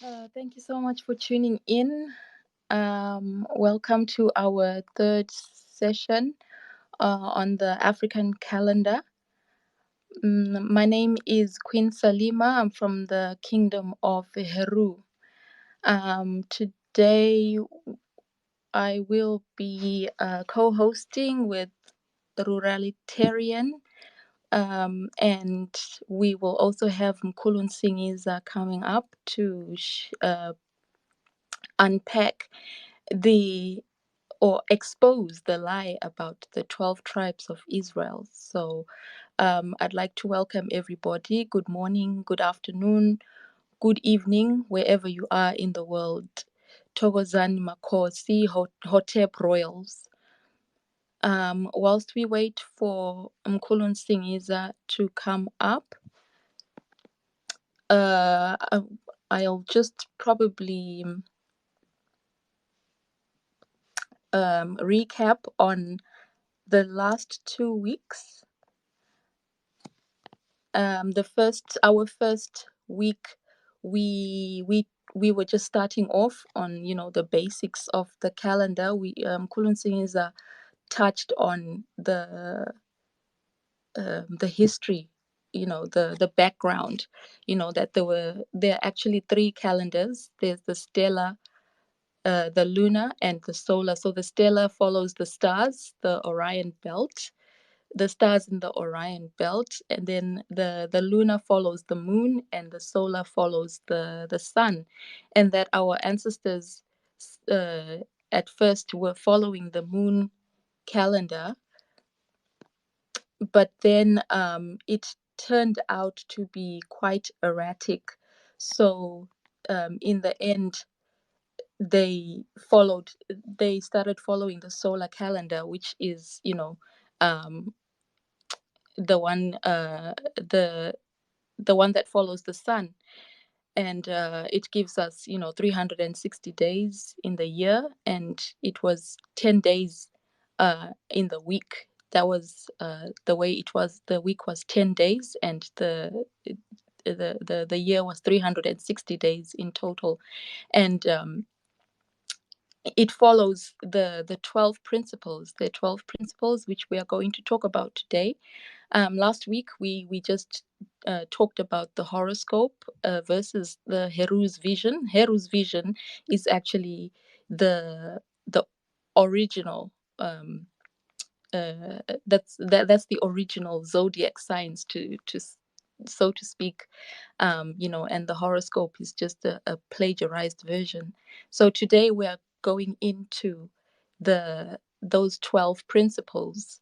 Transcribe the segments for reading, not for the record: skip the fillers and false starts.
Thank you so much for tuning in. Welcome to our third session on the African calendar. My name is Queen Salima. I'm from the Kingdom of Heru. Today, I will be co-hosting with Ruralitarian, and we will also have Mkhulu Nsingiza coming up to unpack the or expose the lie about the 12 tribes of Israel. So I'd like to welcome everybody. Good morning, good afternoon, good evening, wherever you are in the world. Togozani Makosi, Hotep Royals. Whilst we wait for Mkhulu Nsingiza to come up, I'll just probably recap on the last 2 weeks. Our first week, we were just starting off on the basics of the calendar. Mkhulu Nsingiza touched on the history, the background, that there are actually 3 calendars. There's the stellar, the lunar, and the solar. So the stellar follows the stars, the Orion belt, the stars in the Orion belt, and then the lunar follows the moon, and the solar follows the sun, and that our ancestors at first were following the moon calendar, but then it turned out to be quite erratic. So in the end, they started following the solar calendar, which is um, the one that follows the sun, and it gives us 360 days in the year, and it was 10 days in the week. That was the way it was. The week was 10 days, and the year was 360 days in total, and it follows the 12 principles, which we are going to talk about today. Last week we just talked about the horoscope versus the Heru's vision. Heru's vision is actually the original. That's the original zodiac signs, so to speak, and the horoscope is just a plagiarized version. So today we are going into those 12 principles.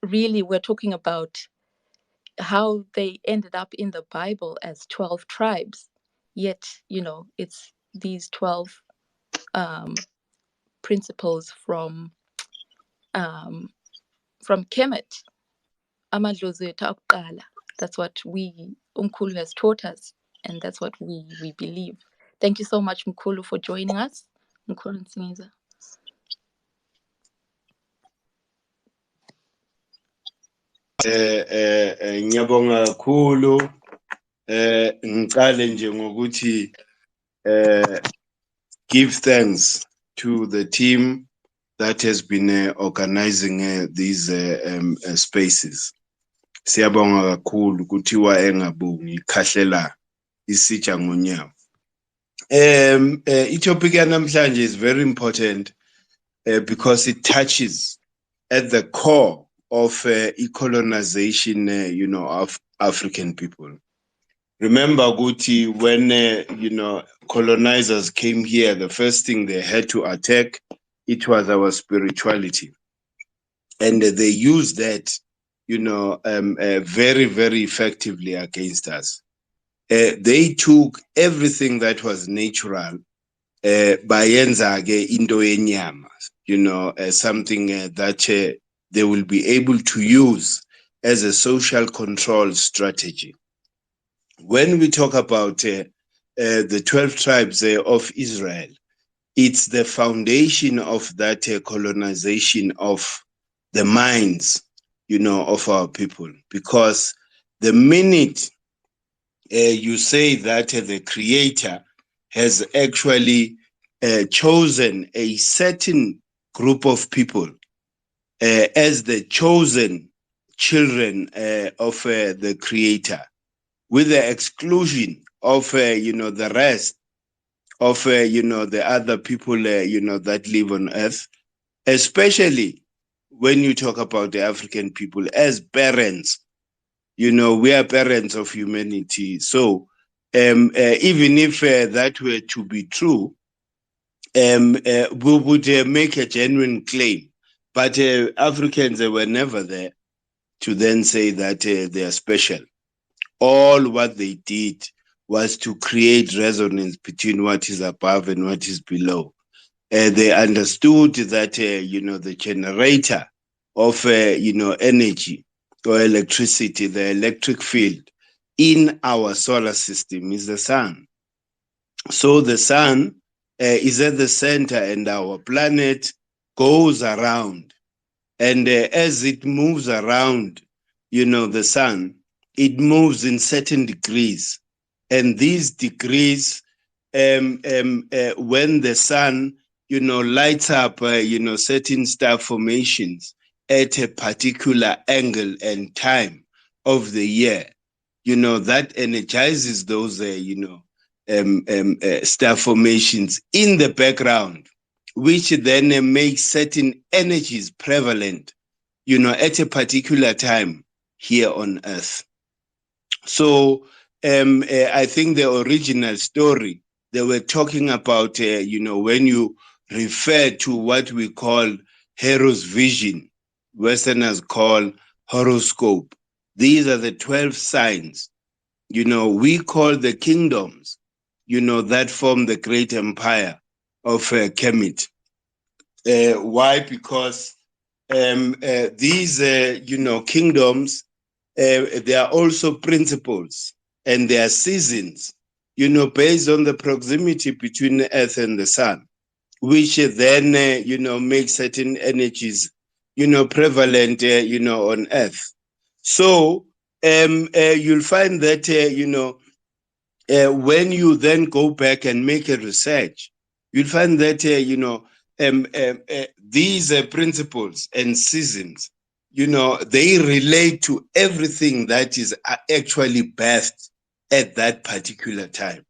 Really, we're talking about how they ended up in the Bible as 12 tribes, yet it's these 12 principles from Kemet, amadlozi ethu akuqala. That's what Umkhulu has taught us, and that's what we believe. Thank you so much, Mkhulu, for joining us. Mkhulu Nsingiza. Ngiyabonga kakhulu. Ngiqale nje ngokuthi give thanks to the team that has been organizing these spaces. Siyabonga kakhulu, kuthiwa engabongi ikhahlela isitsha ngonyawo. Itopic yanamhlanje is very important because it touches at the core of colonization, of African people. Remember, Guti, when colonizers came here, the first thing they had to attack, it was our spirituality, and they used that, very, very effectively against us. They took everything that was natural, bayenza-ke into yenyama, something that they will be able to use as a social control strategy. When we talk about the 12 tribes of Israel, it's the foundation of that colonization of the minds, of our people. Because the minute you say that the creator has actually chosen a certain group of people as the chosen children of the creator, with the exclusion of the rest of the other people that live on earth, especially when you talk about the African people as parents. We are parents of humanity. So even if that were to be true, we would make a genuine claim. But Africans were never there to then say that they are special. All what they did was to create resonance between what is above and what is below. They understood that, the generator of, energy or electricity, the electric field in our solar system is the sun. So the sun is at the center, and our planet goes around. And as it moves around, the sun, it moves in certain degrees. And these degrees, when the sun, lights up, certain star formations at a particular angle and time of the year, that energizes those, star formations in the background, which then makes certain energies prevalent, at a particular time here on Earth. So I think the original story, they were talking about, when you refer to what we call Hero's vision, Westerners call horoscope. These are the 12 signs, we call the kingdoms, that form the great empire of Kemet. Why? Because these, kingdoms, they are also principles, and they are seasons, based on the proximity between the earth and the sun, which then, make certain energies, prevalent, on earth. So you'll find that, when you then go back and make a research, you'll find that, these principles and seasons, they relate to everything that is actually birthed at that particular time.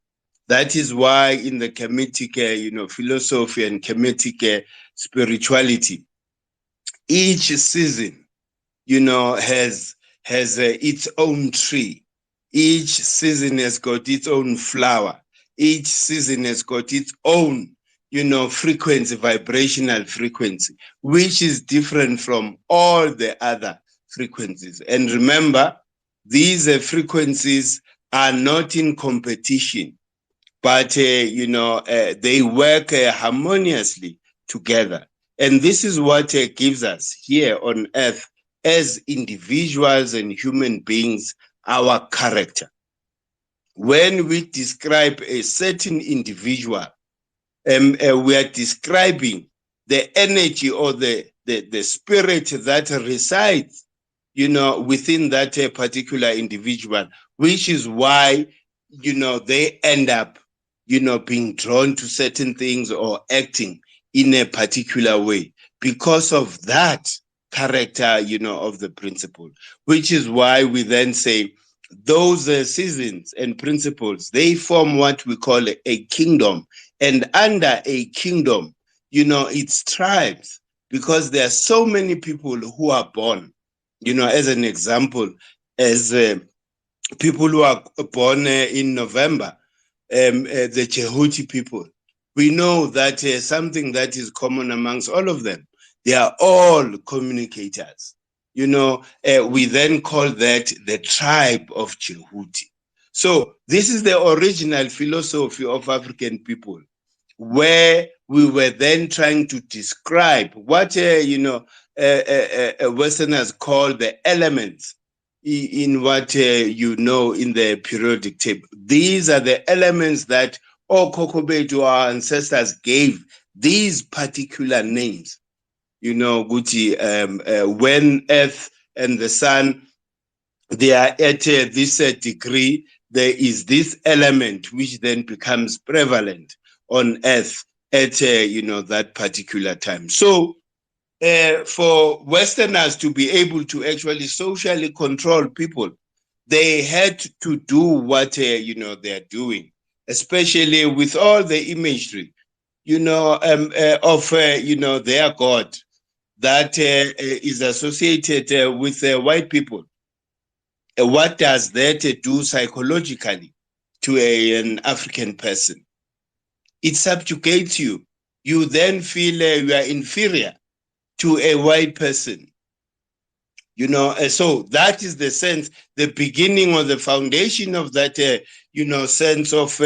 That is why in the Kemetic, philosophy and Kemetic spirituality, each season, has its own tree. Each season has got its own flower. Each season has got its own, frequency, vibrational frequency, which is different from all the other frequencies. And remember, these frequencies are not in competition, but they work harmoniously together. And this is what gives us here on earth, as individuals and human beings, our character. When we describe a certain individual, we are describing the energy or the spirit that resides, within that particular individual, which is why, they end up, being drawn to certain things or acting in a particular way because of that character, of the principle, which is why we then say those seasons and principles, they form what we call a kingdom. And under a kingdom, it's tribes, because there are so many people who are born, as an example, as people who are born in November, the Jehuti people. We know that something that is common amongst all of them, they are all communicators. We then call that the tribe of Jehuti. So this is the original philosophy of African people, where we were then trying to describe what, Westerners call the elements in what, in the periodic table. These are the elements that Kokobetu, our ancestors, gave these particular names. Guti, when Earth and the Sun, they are at this degree, there is this element which then becomes prevalent on earth at that particular time. So for Westerners to be able to actually socially control people, they had to do what they're doing, especially with all the imagery, of their God that is associated with white people. What does that do psychologically to an African person? It subjugates you. You then feel you are inferior to a white person. So that is the sense, the beginning or the foundation of that, sense of,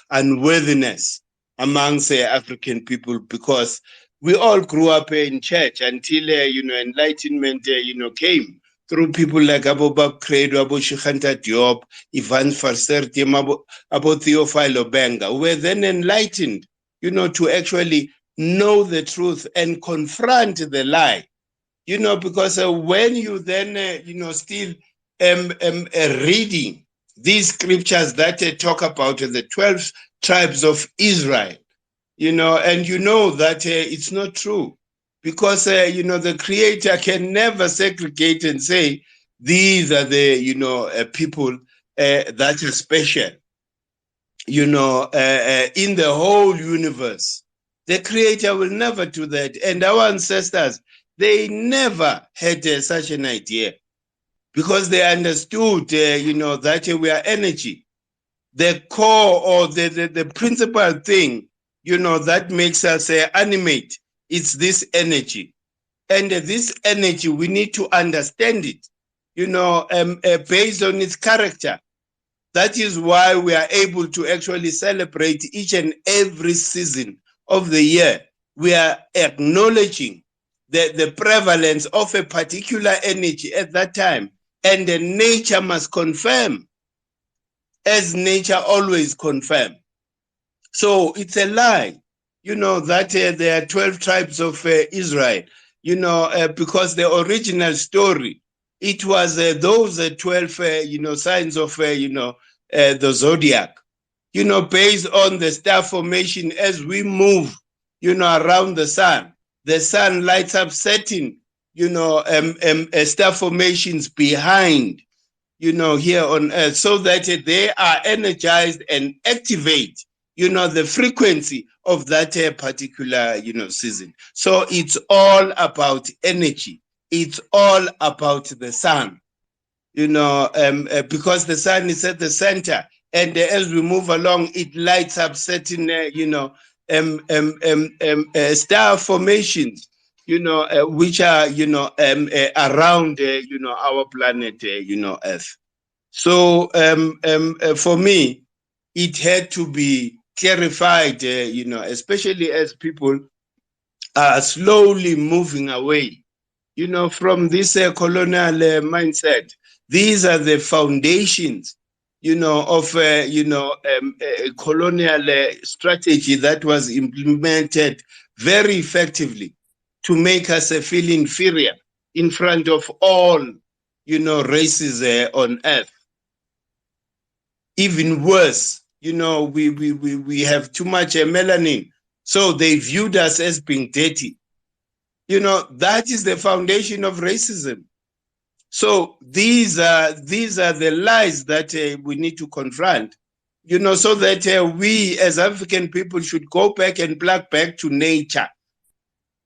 unworthiness amongst African people, because we all grew up in church until, enlightenment, came through people like Abu Bakr, Abu Shikhanta Diop, Ivan Farserti, Abu Theophilo Benga, who were then enlightened, to actually know the truth and confront the lie. Because when you then, still reading these scriptures that talk about the 12 tribes of Israel, and that it's not true, because, the Creator can never segregate and say, these are the, people that are special, in the whole universe. The Creator will never do that. And our ancestors, they never had such an idea, because they understood, that we are energy. The core or the principal thing, that makes us animate, it's this energy. And this energy, we need to understand it, based on its character. That is why we are able to actually celebrate each and every season of the year. We are acknowledging the prevalence of a particular energy at that time. And the nature must confirm, as nature always confirms. So it's a lie, that there are 12 tribes of Israel, because the original story, it was those 12, signs of, the zodiac, based on the star formation as we move, around the sun. The sun lights up certain, star formations behind, here on earth, so that they are energized and activate, the frequency of that particular, season. So it's all about energy. It's all about the sun, because the sun is at the center, and as we move along, it lights up certain, star formations, which are, around, our planet, Earth. So for me, it had to be clarified, especially as people are slowly moving away, from this colonial mindset. These are the foundations, of, colonial strategy that was implemented very effectively to make us feel inferior in front of all, races on earth. Even worse, we have too much melanin, so they viewed us as being dirty. That is the foundation of racism. So these are the lies that we need to confront, so that we as African people should go back and plug back to nature.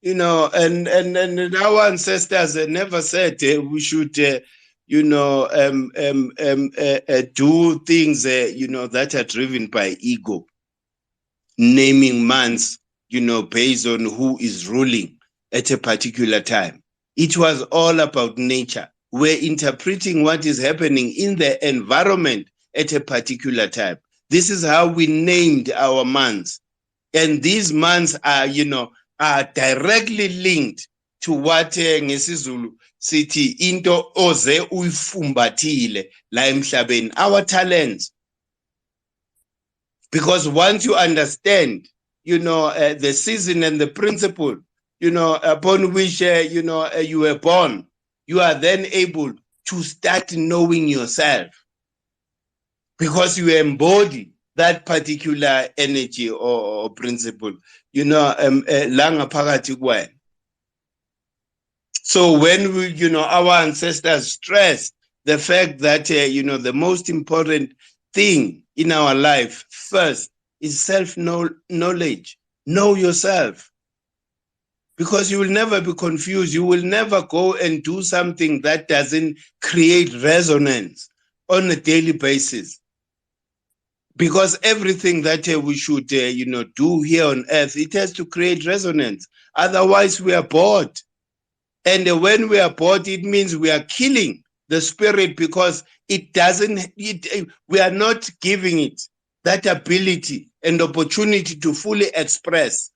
And our ancestors never said we should, do things, that are driven by ego, naming months, based on who is ruling at a particular time. It was all about nature. We're interpreting what is happening in the environment at a particular time. This is how we named our months. And these months are, are directly linked to what ngesiZulu sithi into oze uyifumbathile la emhlabeni, our talents. Because once you understand, the season and the principle, upon which, you were born, you are then able to start knowing yourself. because you embody that particular energy or principle, langa phakathi kwena. So when we, our ancestors stress the fact that, the most important thing in our life first is self-knowledge. Know yourself. Because you will never be confused. You will never go and do something that doesn't create resonance on a daily basis. Because everything that we should, do here on earth, it has to create resonance. Otherwise, we are bored. And when we are bored, it means we are killing the spirit because we are not giving it that ability and opportunity to fully express.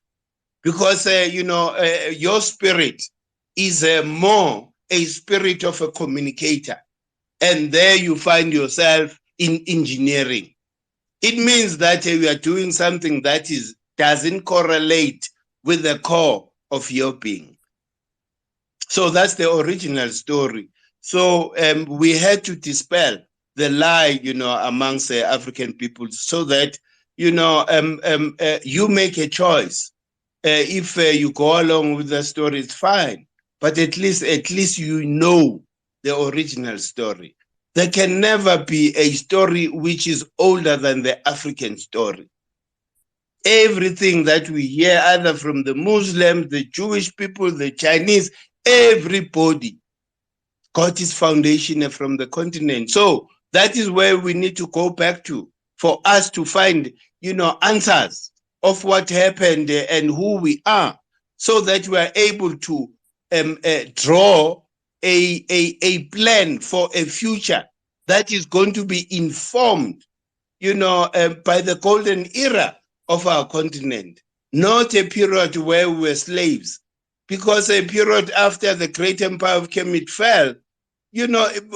Because, your spirit is more a spirit of a communicator. And there you find yourself in engineering. It means that you are doing something that doesn't correlate with the core of your being. So that's the original story. So we had to dispel the lie, amongst African people so that, you make a choice. If you go along with the story, it's fine. But at least you know the original story. There can never be a story which is older than the African story. Everything that we hear, either from the Muslims, the Jewish people, the Chinese, everybody got its foundation from the continent. So that is where we need to go back to for us to find, answers of what happened and who we are, so that we are able to draw a plan for a future that is going to be informed, by the golden era of our continent, not a period where we were slaves. Because a period after the great empire of Kemet fell,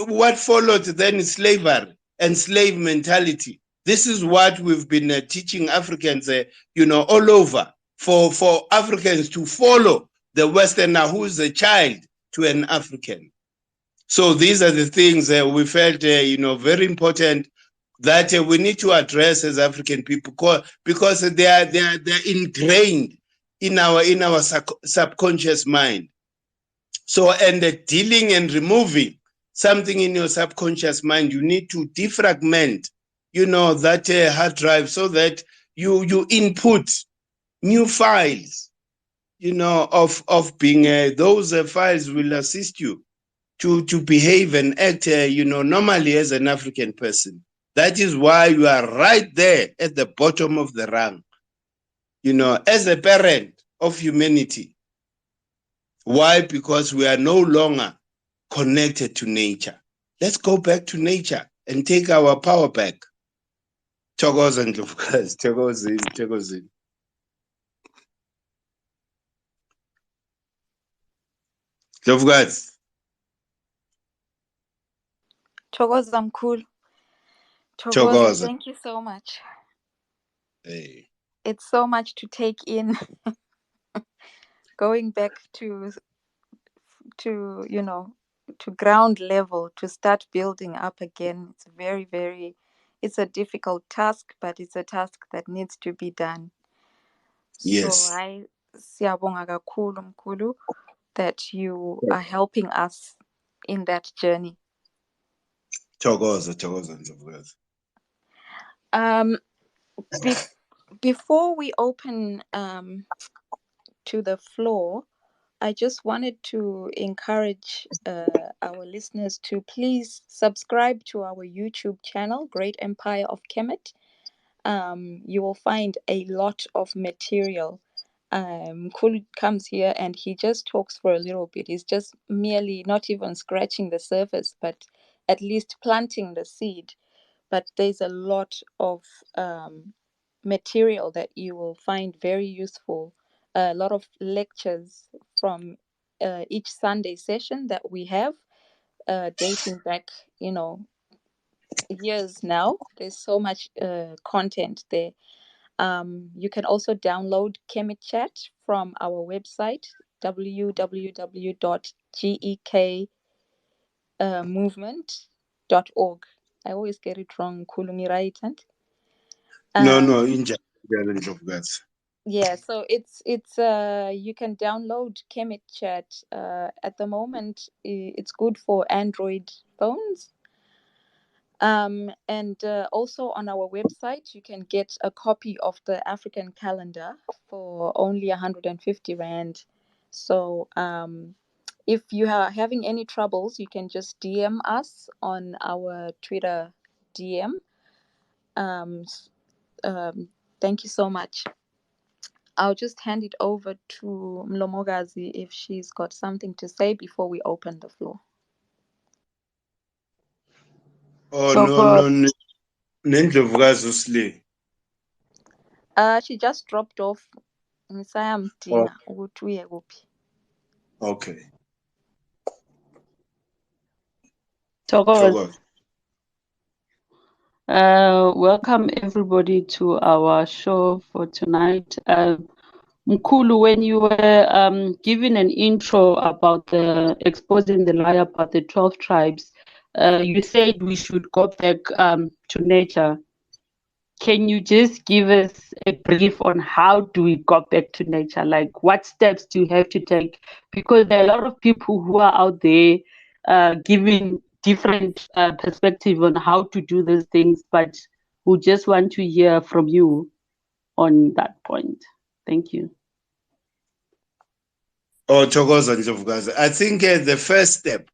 what followed then is slavery and slave mentality. This is what we've been teaching Africans, all over, for Africans to follow the Westerner who is a child to an African. So these are the things we felt, very important that we need to address as African people, because they are ingrained in our subconscious mind. So, and dealing and removing something in your subconscious mind, you need to defragment, that hard drive, so that you input new files, of being those files will assist you to behave and act, normally as an African person. That is why you are right there at the bottom of the rung, as a parent of humanity. Why? Because we are no longer connected to nature. Let's go back to nature and take our power back. Thokoza Ndlovukazi, thokozini. Ndlovukazi. Thokoza mkhulu. Thokoza, Thokoza. thank you so much. Hey. It's so much to take in. Going back to to ground level, to start building up again, it's very, very, it's a difficult task, but it's a task that needs to be done. Yes. So siyabonga kakhulu mkhulu that you are helping us in that journey. Thokoza Ndlovukazi. Before we open to the floor, I just wanted to encourage our listeners to please subscribe to our YouTube channel, Great Empire of Kemet. You will find a lot of material. Kul comes here and he just talks for a little bit. He's just merely not even scratching the surface, but at least planting the seed. But there's a lot of material that you will find very useful. A lot of lectures from each Sunday session that we have, dating back, years now. There's so much content there. You can also download Kemet Chat from our website, www.gekmovement.org. I always get it wrong. Kulumi, right? No, Indlovukazi. Yeah, so it's you can download Kemet Chat. At the moment, it's good for Android phones. And also on our website, you can get a copy of the African calendar for only 150 Rand. So if you are having any troubles, you can just DM us on our Twitter DM. Um, Thank you so much. I'll just hand it over to Mlomogazi if she's got something to say before we open the floor. Oh, no, Nendlovukazi usile. She just dropped off. Ngisayamdinga ukuthi uye kuphi. Okay. Togo. Welcome everybody to our show for tonight. Mkulu, when you were giving an intro about the exposing the lie about the 12 tribes, you said we should go back to nature. Can you just give us a brief on how do we go back to nature? Like what steps do you have to take? Because there are a lot of people who are out there giving different perspective on how to do these things, but we just want to hear from you on that point. Thank you. Oh, Thokoza Ndlovukazi. I think the first step,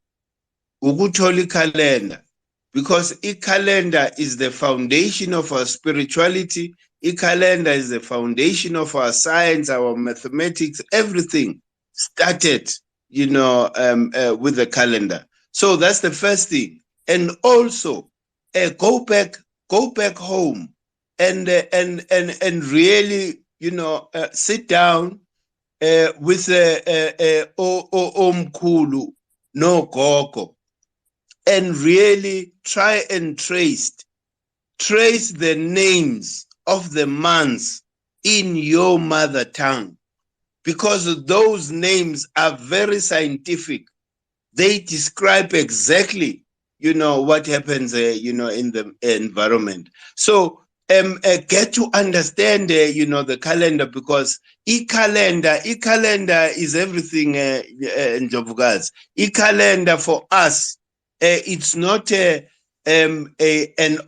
ukuthola calendar, because calendar is the foundation of our spirituality. Calendar is the foundation of our science, our mathematics, everything started, with the calendar. So that's the first thing. And also, go back home and really, sit down with Omkulu, no Gogo, and really try and trace the names of the months in your mother tongue, because those names are very scientific. They describe exactly, what happens, in the environment. So get to understand, the calendar, because calendar is everything, Ndlovukazi. Calendar for us, it's not an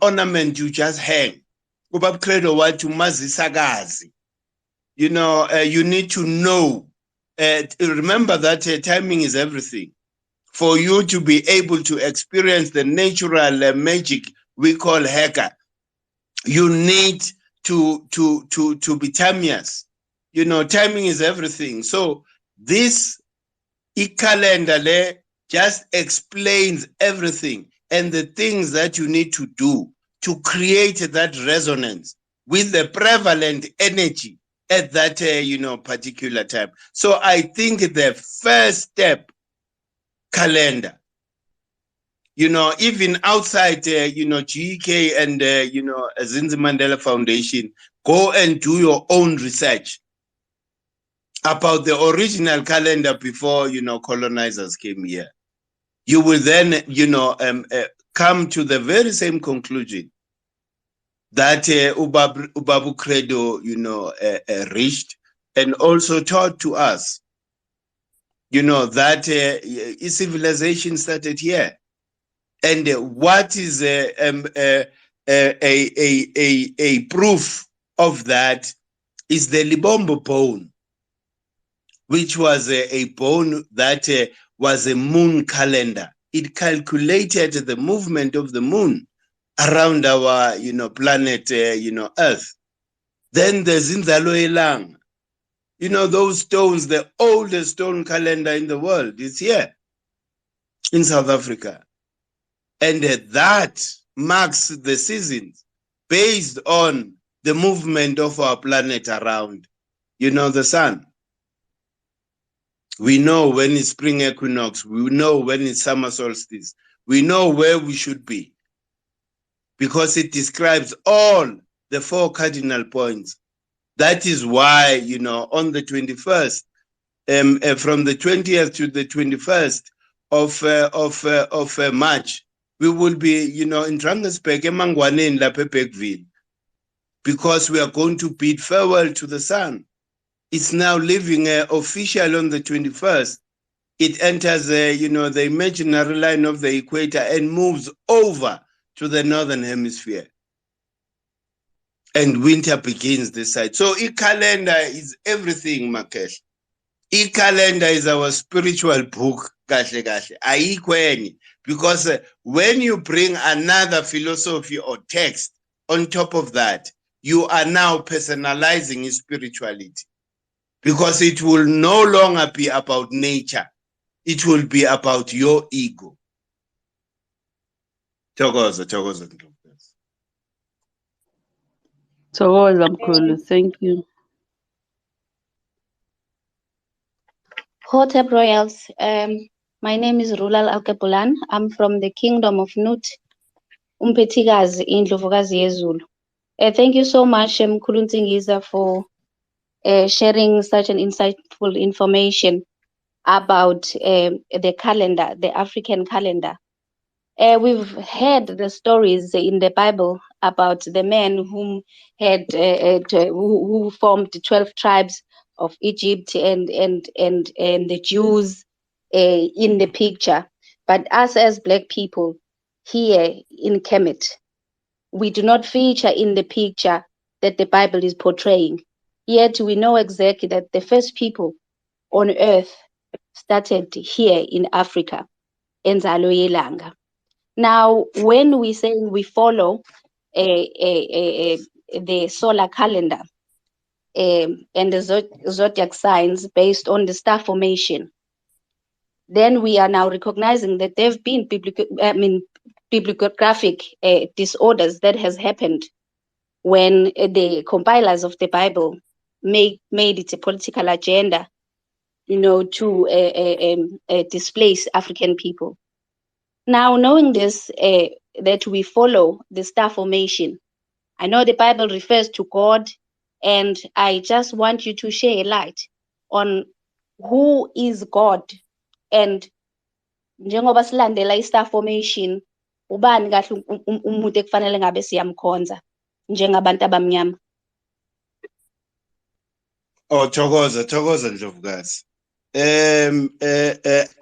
ornament you just hang. You need to know. Remember that timing is everything. For you to be able to experience the natural magic we call Heka, you need to be timeous. Timing is everything. So this calendar just explains everything and the things that you need to do to create that resonance with the prevalent energy at that particular time. So I think the first step, calendar. Even outside, GK and, Zinzi Mandela Foundation, go and do your own research about the original calendar before, colonizers came here. You will then, come to the very same conclusion that Ubabu Credo, reached and also taught to us, that civilization started here. And what is a proof of that is the Libombo bone, which was a bone that was a moon calendar. It calculated the movement of the moon around our, planet, Earth. Then the Zinzalo Elang, those stones, the oldest stone calendar in the world is here in South Africa. And that marks the seasons based on the movement of our planet around, the sun. We know when it's spring equinox. We know when it's summer solstice. We know where we should be, because it describes all the 4 cardinal points. That is why, on the 21st, from the 20th to the 21st of March, we will be, you know, in Drakensberg, Emangwaneni, lapha eBergville, because we are going to bid farewell to the sun. It's now leaving official on the 21st. It enters, you know, the imaginary line of the equator and moves over to the northern hemisphere. And winter begins this side. So calendar is everything, Makesh. Calendar is our spiritual book, kahle kahle. Ayikho enye. Because when you bring another philosophy or text on top of that, you are now personalizing spirituality. Because it will no longer be about nature. It will be about your ego. Thokoza. Thokoza mkhulu, thank you. Hotep Royals, my name is Rulal Alkepulan. I'm from the Kingdom of Nut, Umpetikazi, Indlovukazi Yezulu. Thank you so much, Mkhulu Ntingiza, for sharing such an insightful information about the calendar, the African calendar. We've heard the stories in the Bible about the men who formed the 12 tribes of Egypt and the Jews in the picture. But us as Black people here in Kemet, we do not feature in the picture that the Bible is portraying. Yet we know exactly that the first people on earth started here in Africa, Enzalo Yelanga. Now, when we say we follow the solar calendar and the zodiac signs based on the star formation, then we are now recognizing that there have been bibliographic disorders that has happened when the compilers of the Bible made it a political agenda, you know, to displace African people. Now, knowing this, that we follow the star formation, I know the Bible refers to God, and I just want you to share a light on who is God, and njengoba silandela i-star formation, ubani kahle umuntu ekufanele ngabe siyamkhonza njengabantu abamnyama? Oh, Thokoza Ndlovukazi.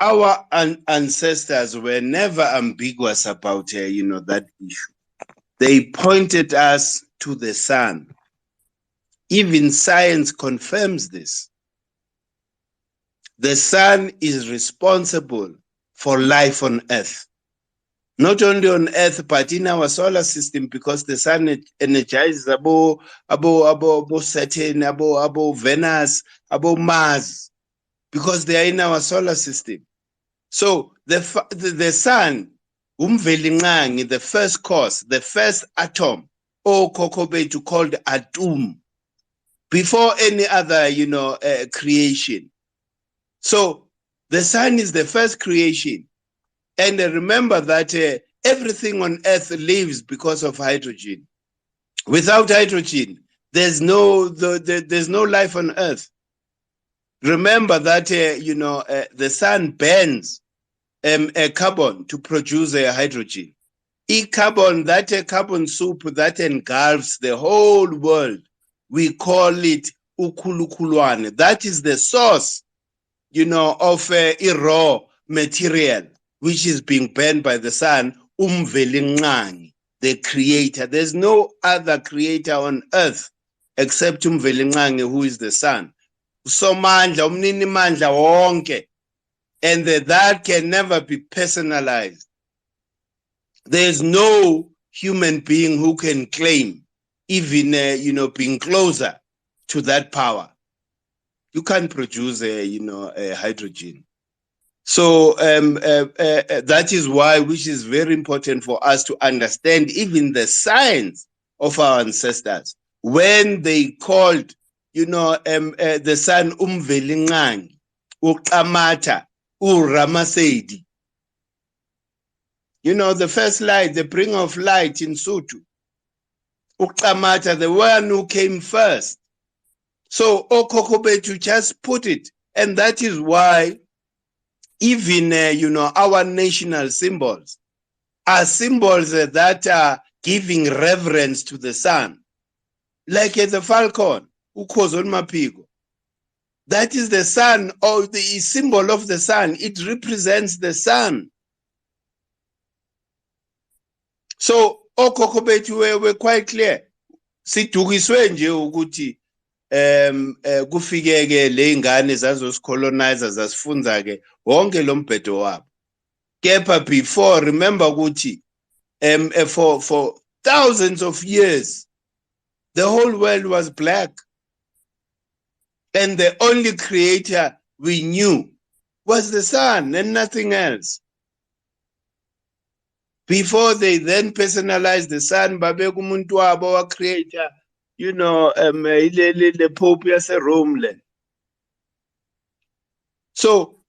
Our ancestors were never ambiguous about you know, that issue. They pointed us to the sun. Even science confirms this. The sun is responsible for life on Earth. Not only on Earth, but in our solar system, because the sun energizes about Saturn, about Venus, about Mars, because they are in our solar system. So the sun, umvelinqangi, the first cause, the first atom, or kokobethu called atom, before any other, you know, creation. So the sun is the first creation. And remember that everything on Earth lives because of hydrogen. Without hydrogen, there's no life on Earth. Remember that you know, the sun burns carbon to produce hydrogen. Carbon, that carbon soup that engulfs the whole world, we call it ukhulukhulwane. That is the source, you know, of raw material, which is being burned by the sun, umvelinqangi, the creator. There's no other creator on earth except umvelinqangi, who is the sun. Somandla, umninimandla wonke. And that can never be personalized. There's no human being who can claim even, you know, being closer to that power. You can't produce, you know, hydrogen. So that is why, which is very important for us to understand even the science of our ancestors. When they called, you know, the sun umvelinqangi, uqamata, uramasedi. You know, the first light, the bringer of light in Sotho. Uqamata, the one who came first. So Okokobetu just put it. And that is why even, you know, our national symbols are symbols that are giving reverence to the sun. Like the falcon, ukhozi olumaphiko. That is the sun, or the symbol of the sun. It represents the sun. So, okhokho bethu were quite clear. Sidukiswe nje ukuthi kufikeke le ngane zazosicolonizer zasifunza ke wonke lo mbhedo wabo. Kepha before, remember ukuthi for thousands of years the whole world was black, and the only creator we knew was the sun and nothing else. Before they then personalized the sun, babeka umuntu wabo wa creator, you know, the Pope yase Rome. So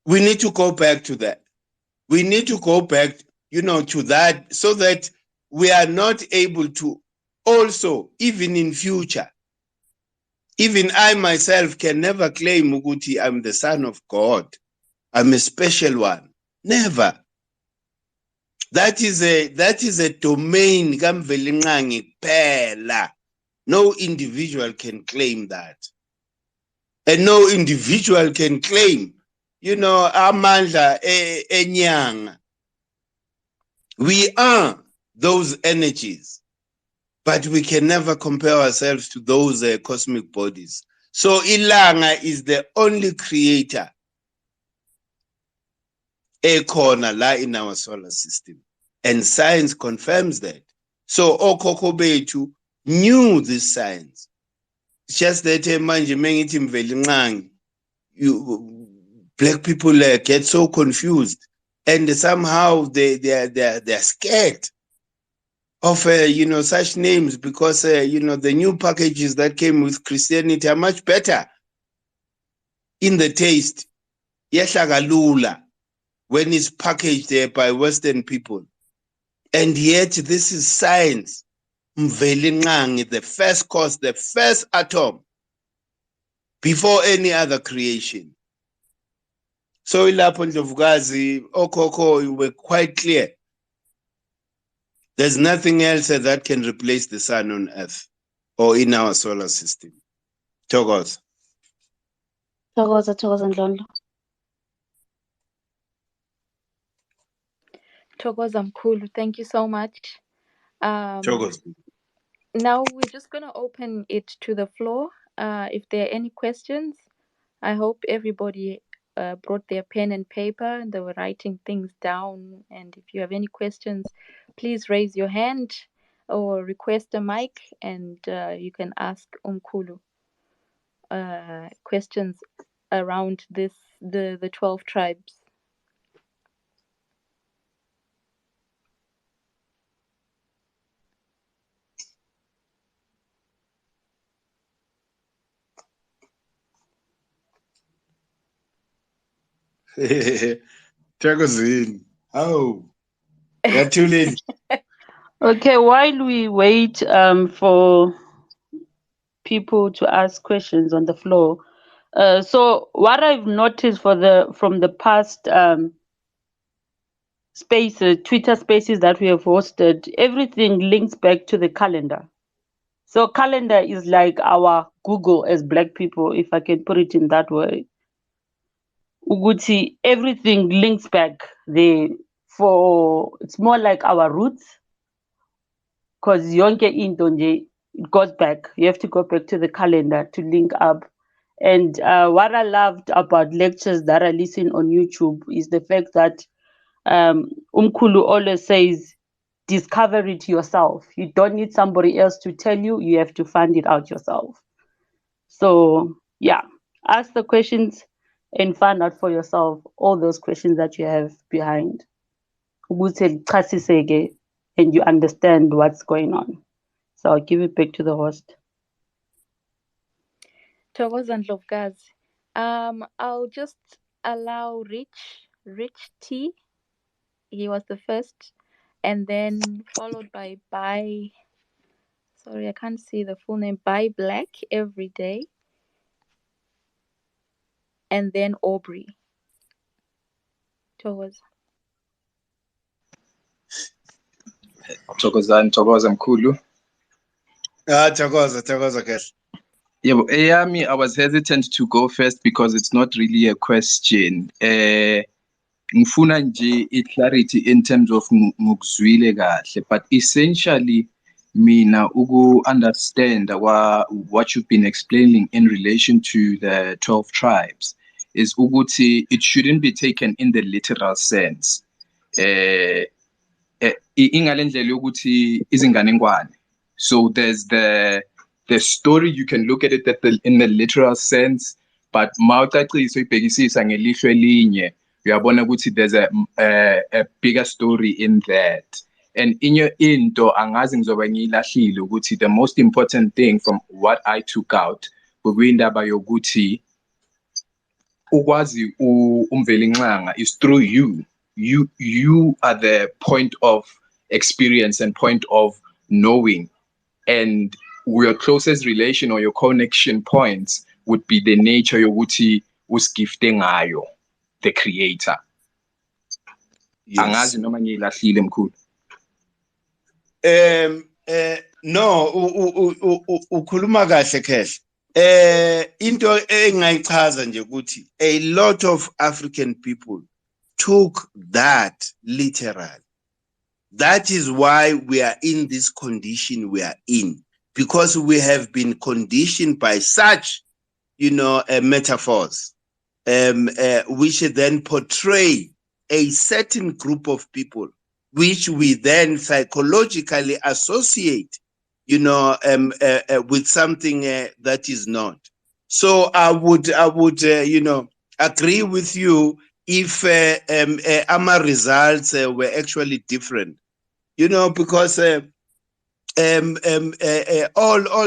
we need to go back to that. We need to go back, you know, to that, so that we are not able to also, even in future, even I myself can never claim ukuthi I'm the son of God. I'm a special one. Never. That is a domain kamvelinqangi kuphela. No individual can claim that. And no individual can claim, you know, amandla enyanga. We are those energies, but we can never compare ourselves to those cosmic bodies. So ilanga is the only creator ekhona la in our solar system, and science confirms that. So okhokho bethu knew this science. It's just that manje mengithi mvelinqangi, black people get so confused, and somehow they're scared of you know, such names, because you know, the new packages that came with Christianity are much better in the taste. Yahlakalula when it's packaged by Western people. And yet this is science. Mvelinqangi, the first cause, the first atom, before any other creation. So ilapho Ndlovukazi, okhokho, you were quite clear. There's nothing else that can replace the sun on Earth or in our solar system. Thokoza. Thokoza Ndlondo. Thokoza Mkhulu, thank you so much. Thokoza. Now we're just going to open it to the floor. If there are any questions, I hope everybody brought their pen and paper and they were writing things down. And if you have any questions, please raise your hand or request a mic, and you can ask Umkhulu questions around the 12 tribes. Thokozini. Oh, you're too late. Okay, while we wait for people to ask questions on the floor, so what I've noticed from the past spaces, Twitter spaces that we have hosted, everything links back to the calendar. So calendar is like our Google as Black people, if I can put it in that way. Uguti, everything links back there. It's more like our roots, because yonke into nje, it goes back. You have to go back to the calendar to link up. And what I loved about lectures that I listen on YouTube is the fact that Umkhulu always says, discover it yourself. You don't need somebody else to tell you. You have to find it out yourself. So yeah, ask the questions and find out for yourself all those questions that you have behind. And you understand what's going on. So I'll give it back to the host. Thokoza Ndlovukazi. I'll just allow Rich T. He was the first, and then followed by sorry, I can't see the full name, by Black every day, and then Aubrey. Thokoza. Thokoza mkhulu. Thokoza kahle. Yebo, eyami, I was hesitant to go first because it's not really a question. Ngifuna nje clarity in terms of ngukuzwile kahle, but essentially mina understand what you've been explaining in relation to the 12 tribes is ukuthi it shouldn't be taken in the literal sense. Ingale ndlela yokuthi izinganekwane. So there's the story, you can look at it in the literal sense, but mawucacisa uyibhekisisa ngelihlo elinye uyabona ukuthi there's a bigger story in that. And into angazi ngizoba ngiyilahlile ukuthi the most important thing from what I took out bekuyindaba yokuthi ukwazi umvelinxanga is through you. You are the point of experience and point of knowing, and your closest relation or your connection points would be the nature yokuthi usigifte ngayo the creator. Angazi noma ngiyilahlile mkhulu. No, ukhuluma kahle kahle. Into engayichaza nje ukuthi a lot of African people took that literal. That is why we are in this condition we are in, because we have been conditioned by such, metaphors, which then portray a certain group of people, which we then psychologically associate, with something that is not. So I would, agree with you if our results were actually different, because all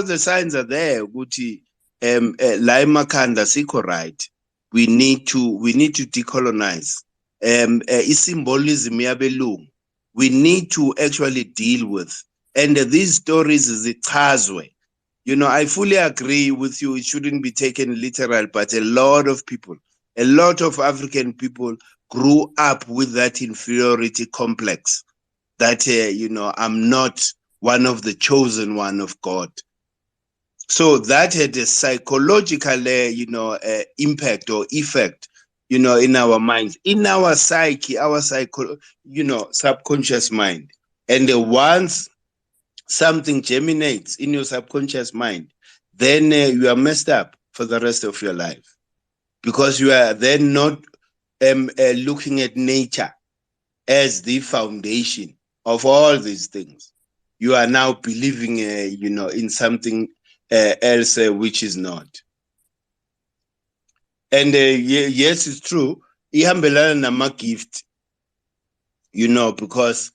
the signs are there. Guti, Laima Kanda Siko right. We need to decolonize. Symbolism yabelungu. We need to actually deal with. And these stories is ichazwe. I fully agree with you. It shouldn't be taken literal, but a lot of African people grew up with that inferiority complex that, I'm not one of the chosen one of God. So that had a psychological, impact or effect, in our minds, in our psyche, subconscious mind. And once something germinates in your subconscious mind, then you are messed up for the rest of your life, because you are then not looking at nature as the foundation of all these things. You are now believing, in something else which is not. And yes, it's true. Ihambelana nama gift, because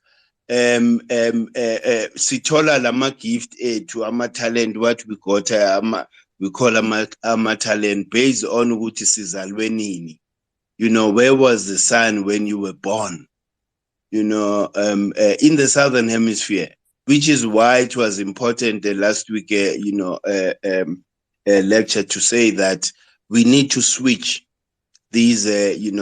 sithola lama gift to ama talent, what we got we call ama talent based on ukuthi sizalwe nini. Where was the sun when you were born? In the southern hemisphere, which is why it was important last week, lecture to say that we need to switch these,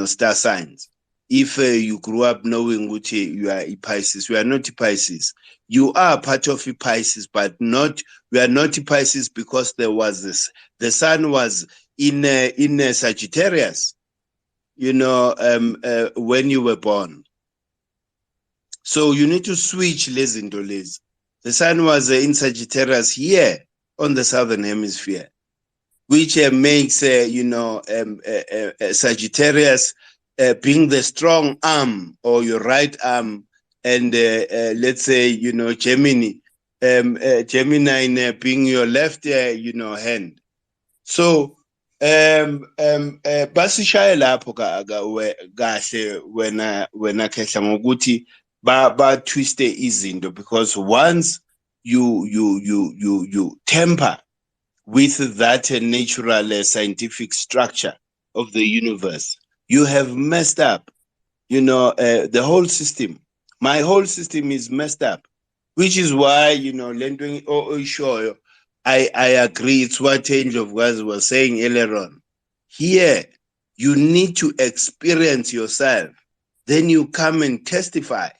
star signs. If you grew up knowing which you are a Pisces, you are not a Pisces. You are part of a Pisces, but we are not a Pisces because there was this. The sun was in Sagittarius, when you were born. So you need to switch les into les. The sun was in Sagittarius here on the southern hemisphere, which makes Sagittarius being the strong arm or your right arm, and let's say Gemini, Gemini being your left hand. So basishaya lapho kahle wena khehla ngokuthi ba twiste izinto, because once you temper with that natural scientific structure of the universe, you have messed up, the whole system. My whole system is messed up, which is why, lending sure, I agree. It's what Angel of God was saying earlier on. Here, you need to experience yourself. Then you come and testify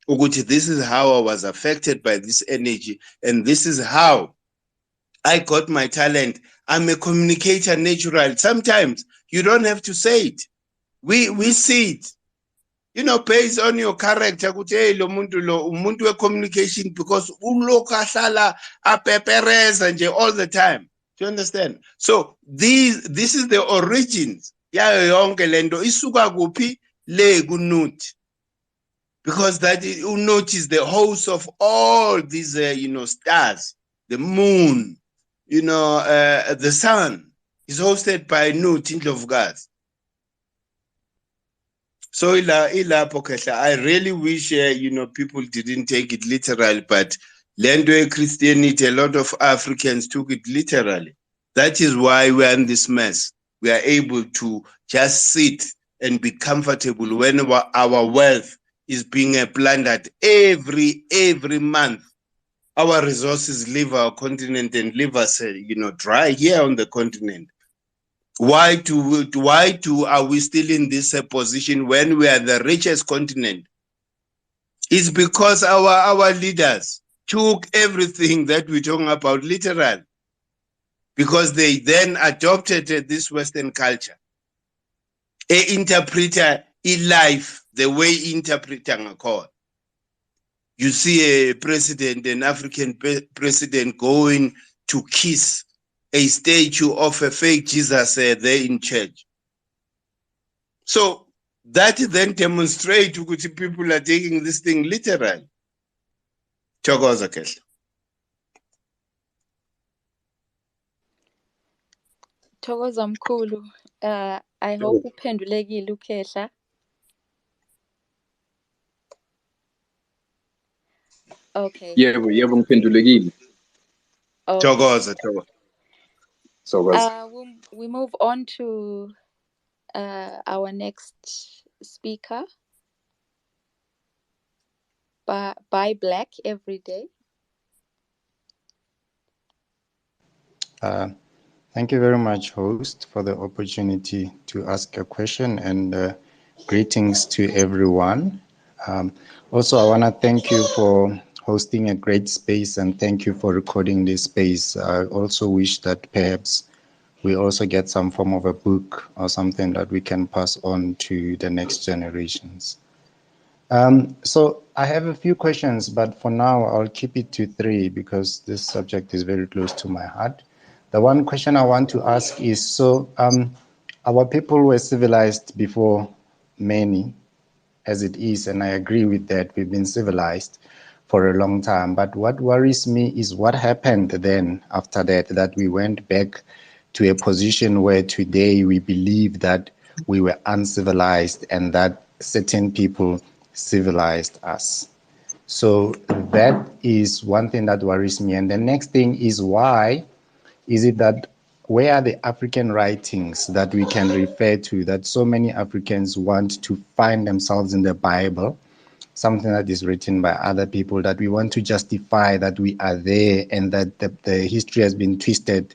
Ukuthi, this is how I was affected by this energy, and this is how I got my talent. I'm a communicator natural. Sometimes you don't have to say it. We see it. You know, based on your character, ukuthi hey lo umuntu we communication, because ulokhu ahlala apepereza nje all the time. Do you understand? So this is the origins yayo yonke lento isuka kuphi le kuNuthi, because that uNuthi is the host of all these stars, the moon, the sun is hosted by Nuthi Indlovukazi. So ilapho khehla, I really wish people didn't take it literally, but lento Christianity, a lot of Africans took it literally. That is why we are in this mess. We are able to just sit and be comfortable when our wealth is being plundered every month. Our resources leave our continent and leave us dry here on the continent. Why are we still in this position when we are the richest continent? It's because our leaders took everything that we're talking about literal, because they then adopted this Western culture. A interpreter in life the way interpreter ngakho. You see a president, an African president, going to kiss a statue of a fake Jesus there in church. So that then demonstrates that people are taking this thing literally. Thokoza Kehla. Thokoza mkhulu. I hope uphendulekile uKhehla. Okay. Yebo ngiphendulekile. Okay. Thokoza. So we move on to our next speaker. Buy black every day. Thank you very much, host, for the opportunity to ask a question, and greetings to everyone. Also, I want to thank you for hosting a great space, and thank you for recording this space. I also wish that perhaps we also get some form of a book or something that we can pass on to the next generations. So I have a few questions, but for now I'll keep it to 3 because this subject is very close to my heart. The one question I want to ask is, so our people were civilized before many, as it is, and I agree with that. We've been civilized for a long time, but what worries me is what happened then after that we went back to a position where today we believe that we were uncivilized and that certain people civilized us. So that is one thing that worries me. And the next thing is, why is it that where are the African writings that we can refer to that so many Africans want to find themselves in the Bible, something that is written by other people, that we want to justify that we are there and that the history has been twisted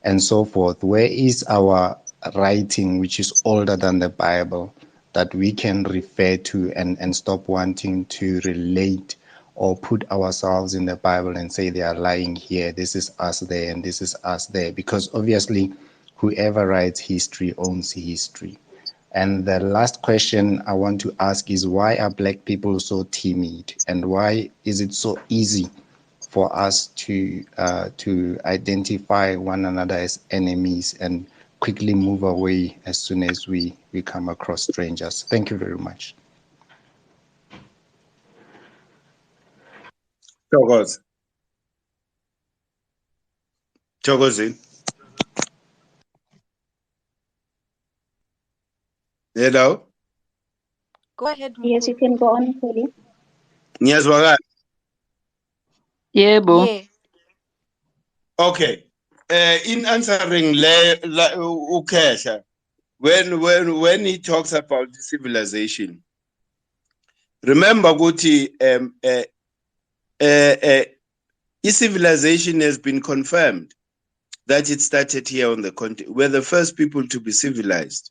and so forth? Where is our writing which is older than the Bible that we can refer to and stop wanting to relate or put ourselves in the Bible and say they are lying here, this is us there and this is us there? Because obviously whoever writes history owns history. And the last question I want to ask is, why are Black people so timid, and why is it so easy for us to identify one another as enemies and quickly move away as soon as we come across strangers? Thank you very much. Thokozini. Hello? Go ahead, Yes, you mkhulu. can go on, Kelly. Ngiyazwakala. Yebo. Yeah. Okay. In answering uKhehla, when he talks about civilization, remember ukuthi civilization has been confirmed that it started here on the continent. We're the first people to be civilized.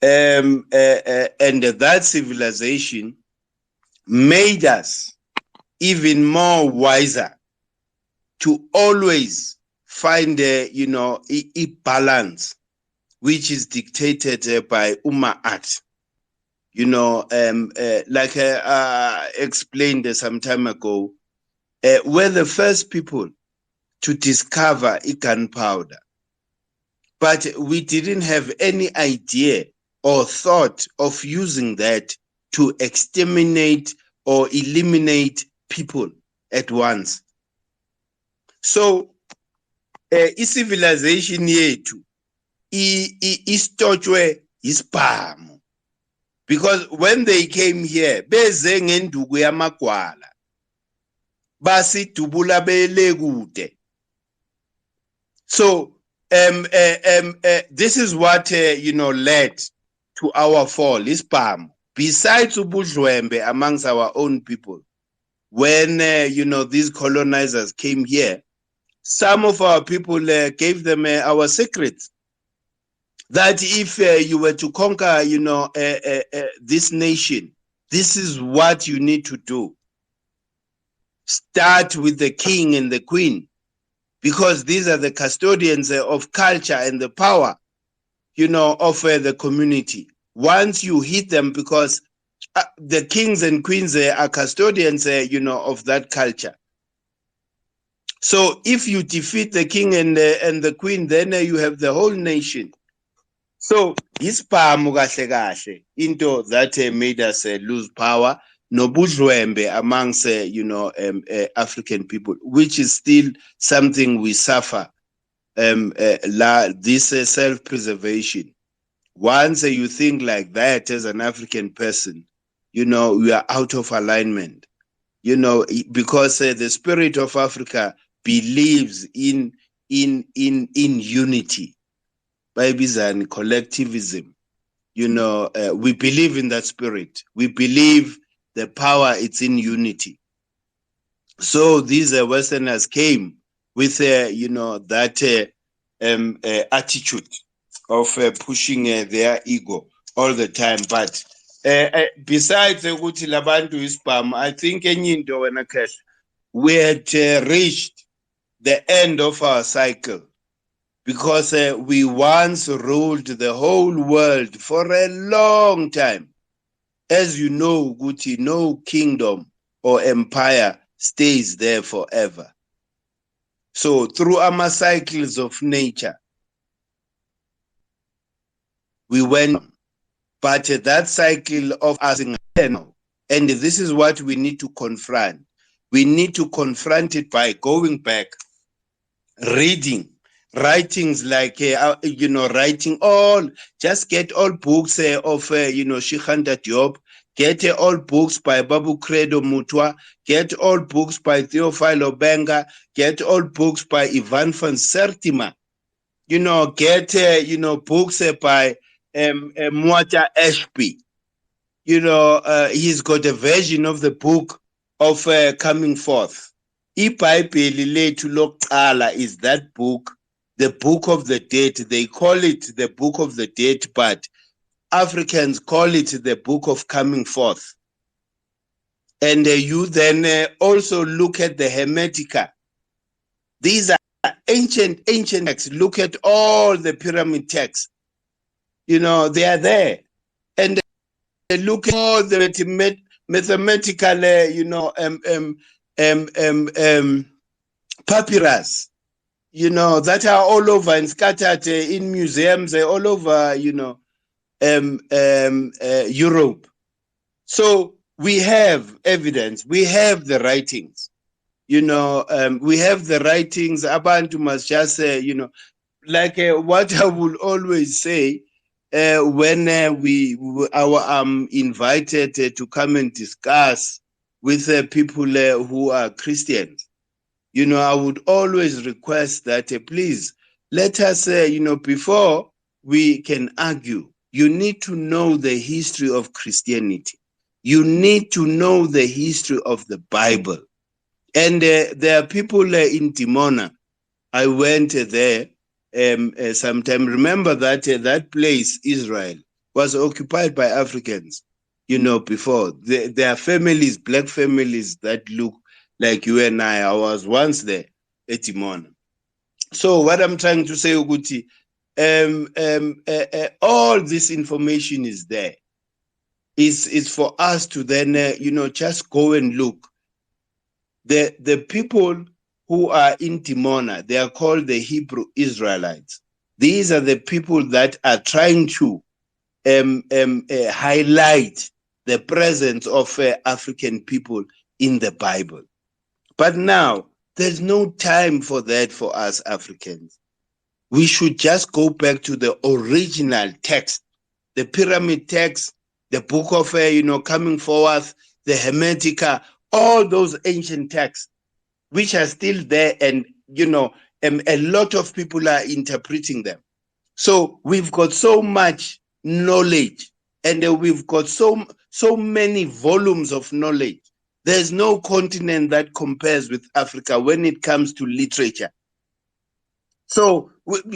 And that civilization made us even more wiser to always find a balance which is dictated by Umma'at. Like I explained some time ago, we're the first people to discover gunpowder, but we didn't have any idea or thought of using that to exterminate or eliminate people at once. So, civilization yethu istotshwe isibhamu, because when they came here beze ngenduku yamagwala basidubula bele kude. So this is what led to our fall, isibhamu, besides ubudlwembe amongst our own people. When these colonizers came here, some of our people gave them our secrets, that if you were to conquer this nation, this is what you need to do. Start with the king and the queen, because these are the custodians of culture and the power of the community. Once you hit them, because the kings and queens are custodians of that culture. So if you defeat the king and the queen, then you have the whole nation. So isibhamu kahle kahle into that made us lose power, nobudlwembe amongst African people, which is still something we suffer. This self-preservation. Once you think like that as an African person, we are out of alignment. Because the spirit of Africa believes in unity, and collectivism. We believe in that spirit. We believe the power it's in unity. So these Westerners came with that attitude of pushing their ego all the time. But besides ukuthi labantu isibhamu, I think enye into wena Cash, we had reached the end of our cycle, because we once ruled the whole world for a long time. As you know, Guti, no kingdom or empire stays there forever. So through our cycles of nature, we went, but that cycle of us, and this is what we need to confront. We need to confront it by going back, reading, writings like, writing all, just get all books of, Shikhanda Diop, get all books by Babu Credo Mutwa, get all books by Theophile Obenga, get all books by Ivan van Sertima, get, books by Mwata Ashby. He's got a version of the book of Coming Forth. IBhayibheli lethu lokuqala is that book, the book of the dead. They call it the book of the dead, but Africans call it the book of Coming Forth. And you then also look at the Hermetica. These are ancient texts. Look at all the pyramid texts. They are there. And look at all the mathematical, papyrus, that are all over and scattered in museums all over, Europe. So we have evidence, we have the writings, we have the writings. Abantu must just say, like what I will always say, when I'm invited to come and discuss with people who are Christians, I would always request that please let us, before we can argue, you need to know the history of Christianity. You need to know the history of the Bible. And there are people in Dimona. I went there sometime. Remember that that place, Israel, was occupied by Africans. before. There are families, black families that look like you and I was once there at Timona. So what I'm trying to say, Uguti, all this information is there. It's for us to then, just go and look. The people who are in Timona, they are called the Hebrew Israelites. These are the people that are trying to highlight the presence of African people in the Bible. But now, there's no time for that for us Africans. We should just go back to the original text, the pyramid text, the book of, coming forth, the Hermetica, all those ancient texts, which are still there, and, a lot of people are interpreting them. So we've got so much knowledge, and we've got so many volumes of knowledge. There's no continent that compares with Africa when it comes to literature. So, Bible,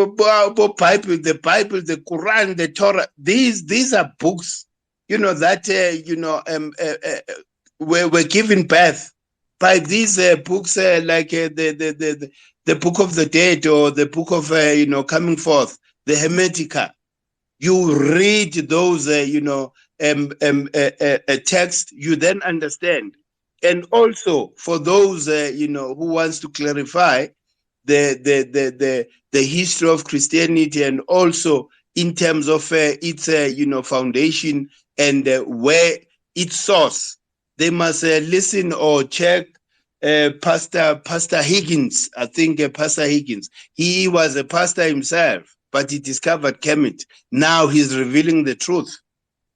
the Bible, the Quran, the Torah, these are books, that, were given birth by these books, like the Book of the Dead, or the Book of, coming forth, the Hermetica. You read those, text, you then understand. And also for those, who wants to clarify the history of Christianity, and also in terms of its, foundation, and where its source, they must listen or check Pastor Higgins. I think Pastor Higgins, he was a pastor himself, but he discovered Kemet. Now he's revealing the truth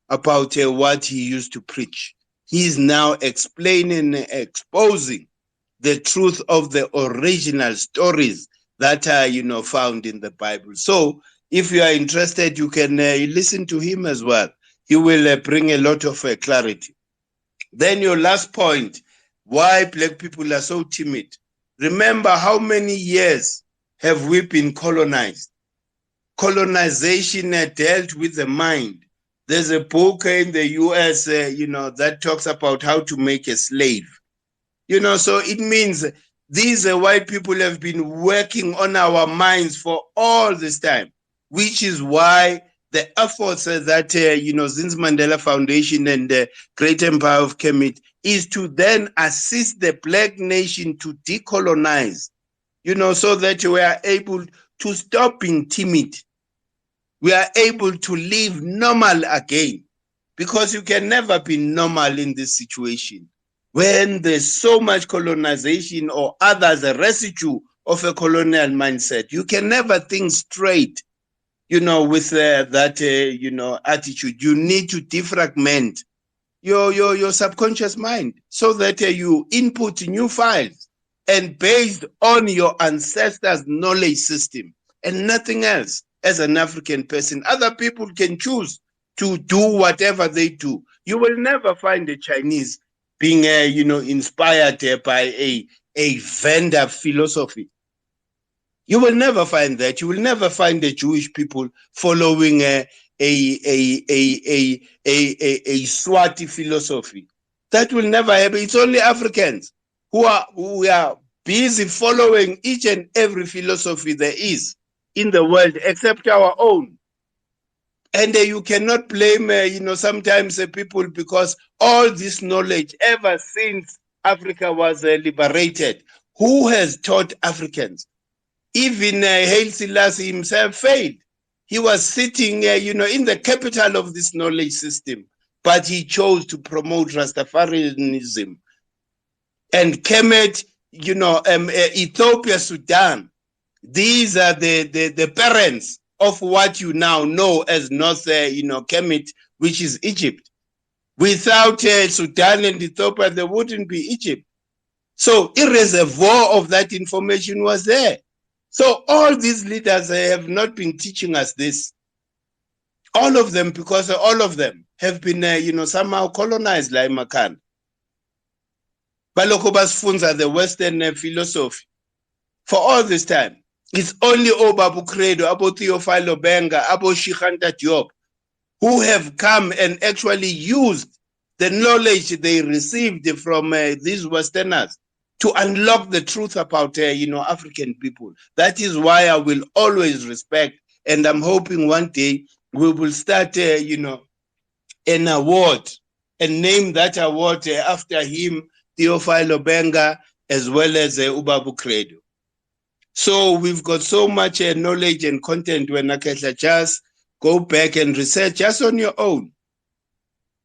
about what he used to preach. He's now explaining, exposing the truth of the original stories that are, found in the Bible. So if you are interested, you can listen to him as well. He will bring a lot of clarity. Then your last point, why black people are so timid. Remember, how many years have we been colonized? Colonization dealt with the mind. There's a book in the US, that talks about how to make a slave. So it means these white people have been working on our minds for all this time, which is why the efforts that, Zins Mandela Foundation and the Great Empire of Kemet is to then assist the black nation to decolonize, so that we are able to stop being timid. We are able to live normal again, because you can never be normal in this situation. When there's so much colonization or others, a residue of a colonial mindset, you can never think straight, with that, attitude. You need to defragment your subconscious mind, so that you input new files, and based on your ancestors' knowledge system and nothing else. As an African person, other people can choose to do whatever they do. You will never find a Chinese being, inspired by a vendor philosophy. You will never find that. You will never find the Jewish people following a Swati philosophy. That will never happen. It's only Africans who are busy following each and every philosophy there is in the world, except our own. And you cannot blame, sometimes people, because all this knowledge, ever since Africa was liberated, who has taught Africans? Even Haile Selassie himself failed. He was sitting, in the capital of this knowledge system, but he chose to promote Rastafarianism. And Kemet, Ethiopia, Sudan, these are the parents of what you now know as North, Kemet, which is Egypt. Without Sudan and Ethiopia, there wouldn't be Egypt. So a reservoir of that information was there. So all these leaders have not been teaching us this. All of them, because all of them have been, somehow colonized like Makan. Baloko basfunza the Western philosophy for all this time. It's only Obabu Credo, Abo Theophilo Benga, Abo Shikhanta Diop, who have come and actually used the knowledge they received from these Westerners to unlock the truth about, African people. That is why I will always respect, and I'm hoping one day we will start, an award and name that award after him, Theophilo Benga, as well as Ubabu Credo. So we've got so much knowledge and content when Nakesha, just go back and research just on your own.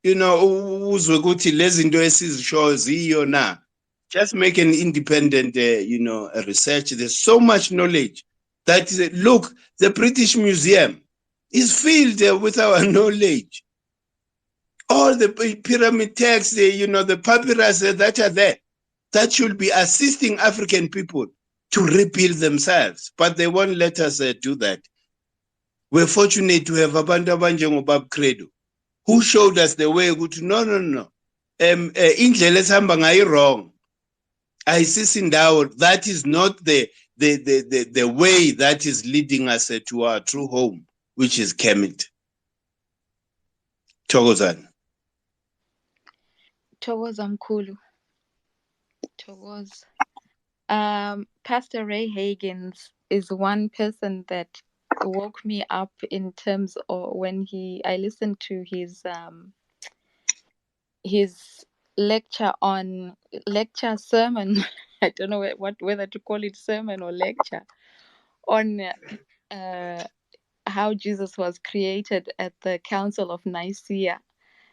Uzwe ukuthi lezi zinto esizishoyo ziyo na. Just make an independent, research. There's so much knowledge that, look, the British Museum is filled with our knowledge. All the pyramid texts, the papyrus that are there, that should be assisting African people to rebuild themselves. But they won't let us do that. We're fortunate to have abantu abanjengobab Credo, who showed us the way. No. Indlela esihamba ngayo wrong. That is not the way that is leading us to our true home, which is Kemet. Thokozani. Thokoza mkhulu. Thokoza. Pastor Ray Higgins is one person that woke me up in terms of when I listened to his sermon. I don't know whether to call it sermon or lecture on how Jesus was created at the Council of Nicaea.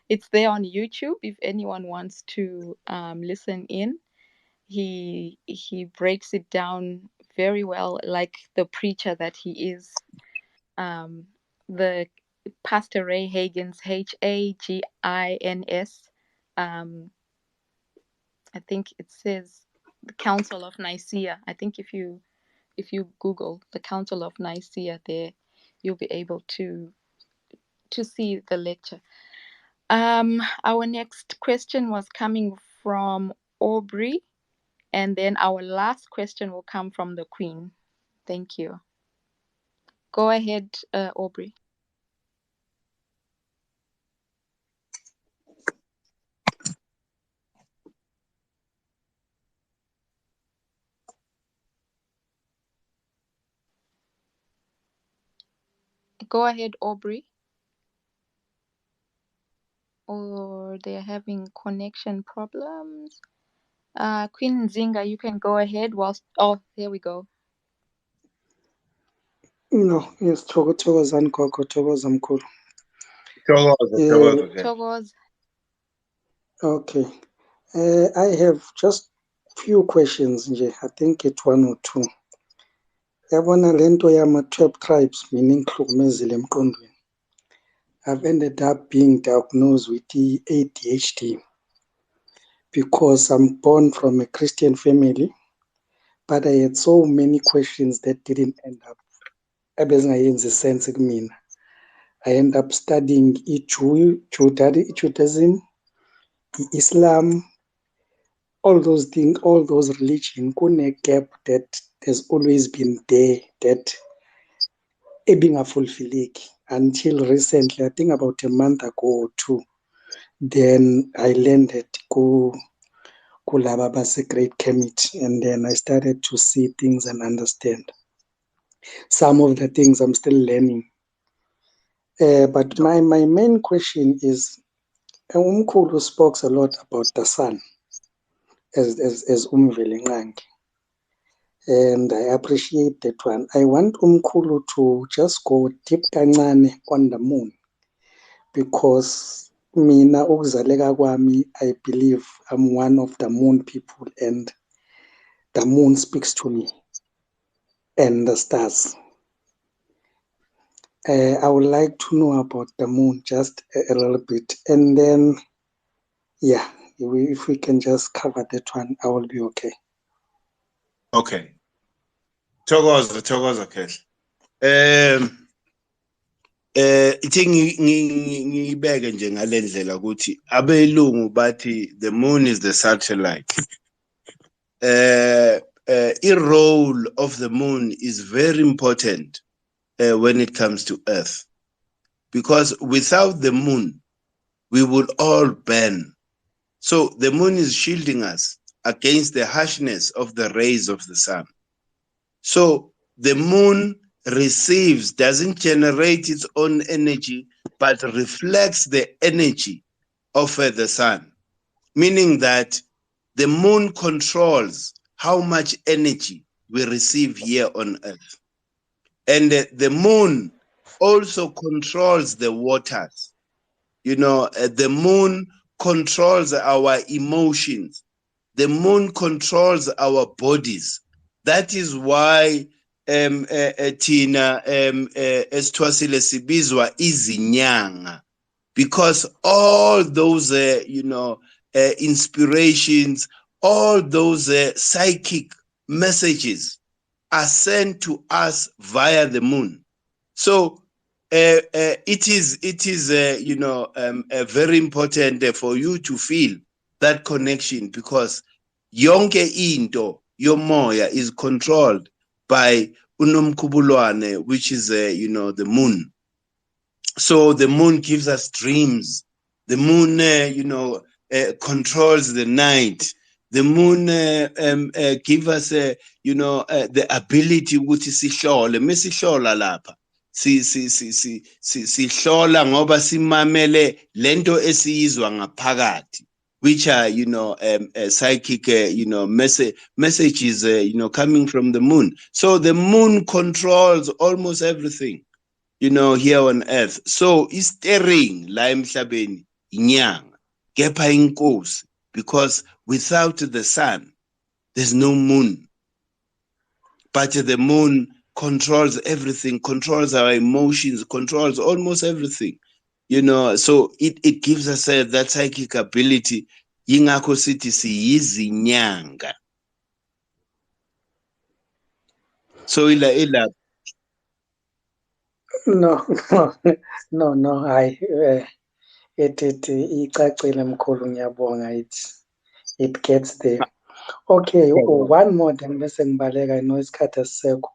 It's there on YouTube if anyone wants to listen in. He breaks it down very well, like the preacher that he is. The Pastor Ray Higgins, Hagins. I think it says the Council of Nicaea. I think if you Google the Council of Nicaea, there you'll be able to see the lecture. Our next question was coming from Aubrey, and then our last question will come from the Queen. Thank you. Go ahead, Aubrey. Go ahead, Aubrey. Or they're having connection problems. Queen Nzinga, you can go ahead there we go. No, yes, Thokoza Nkoko, Thokoza mkhulu. Thokoza. Okay. I have just few questions nje. I think it's one or two. Yabona lento yama-12 tribes mina ngihlukumezile emqondweni. I've ended up being diagnosed with the ADHD because I'm born from a Christian family, but I had so many questions that didn't end up ebezingayenzi sense kumina. I end up studying Judaism, Islam, all those things, all those religions. Kune gap that has always been there that being a fulfilling until recently, I think about a month ago or two. Then I landed go Kulababa Great Kemet, and then I started to see things and understand. Some of the things I'm still learning. But my main question is, Umkhulu spoke a lot about the sun as Umvelingangi, and I appreciate that one. I want Umkhulu to just go deep kancane on the moon, because mina ukuzaleka kwami, I believe I'm one of the moon people, and the moon speaks to me and the stars. I would like to know about the moon just a little bit, and then yeah, if we can just cover that one, I will be okay. Okay. Thokoza Kehle. Ithi ngibeke nje ngalendlela ukuthi abelungu bathi the moon is the satellite. The role of the moon is very important when it comes to Earth, because without the moon, we would all burn. So the moon is shielding us against the harshness of the rays of the sun. So the moon doesn't generate its own energy, but reflects the energy of the sun, meaning that the moon controls how much energy we receive here on earth. And the moon also controls the waters. The moon controls our emotions. The moon controls our bodies. That is why thina esithwasile sibizwa izinyanga, because all those inspirations, all those psychic messages are sent to us via the moon. So it is very important for you to feel that connection, because yonke into yomoya is controlled by unomkhubulwane, which is the moon. So the moon gives us dreams. The moon controls the night. The moon gives us the ability ukuthi sihlole mesihlola lapha sihlola ngoba simamele lento esiyizwa ngaphakathi, which are psychic messages coming from the moon. So the moon controls almost everything here on earth. So steering la emhlabeni inyanga kepha inkosi, because without the sun there's no moon. But the moon controls everything, controls our emotions, controls almost everything. So it gives us that psychic ability. Yingakho sithi siyizinyanga. So ila no hayi icacile mkhulu, ngiyabonga. It gets there. Okay, one more then bese ngibaleka, I know isikhathi asisekho.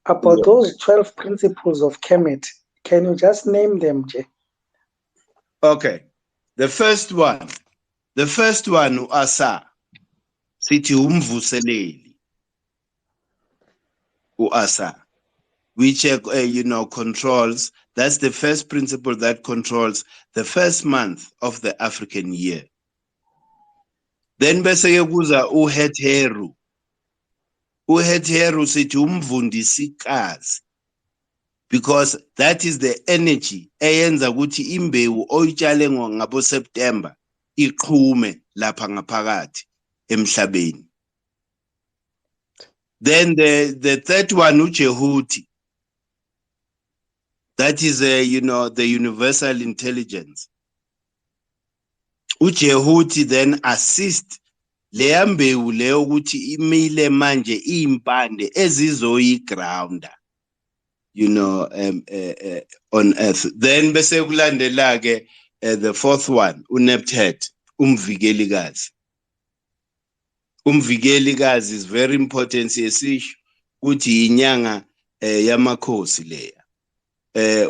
About those 12 principles of Kemet, can you just name them, Jay? Okay. The first one uasa sithi umvuseleli uasa, which controls, that's the first principle that controls the first month of the African year. Then bese kuza uHetheru. uHetheru sithi umvundisikazi, because that is the energy eyenza ukuthi imbewu oyitshale ngabo September iqhume lapha ngaphakathi emhlabeni. Then the third one uJehuti, that is the universal intelligence. uJehuti then assist leya mbewu leyo ukuthi imile manje impande ezizoyigrounda on earth. Then bese kulandela ke the fourth one uNeptet, umvikelikazi. Umvikelikazi is very important, siyesisho ukuthi inyanga yamakhosi leya.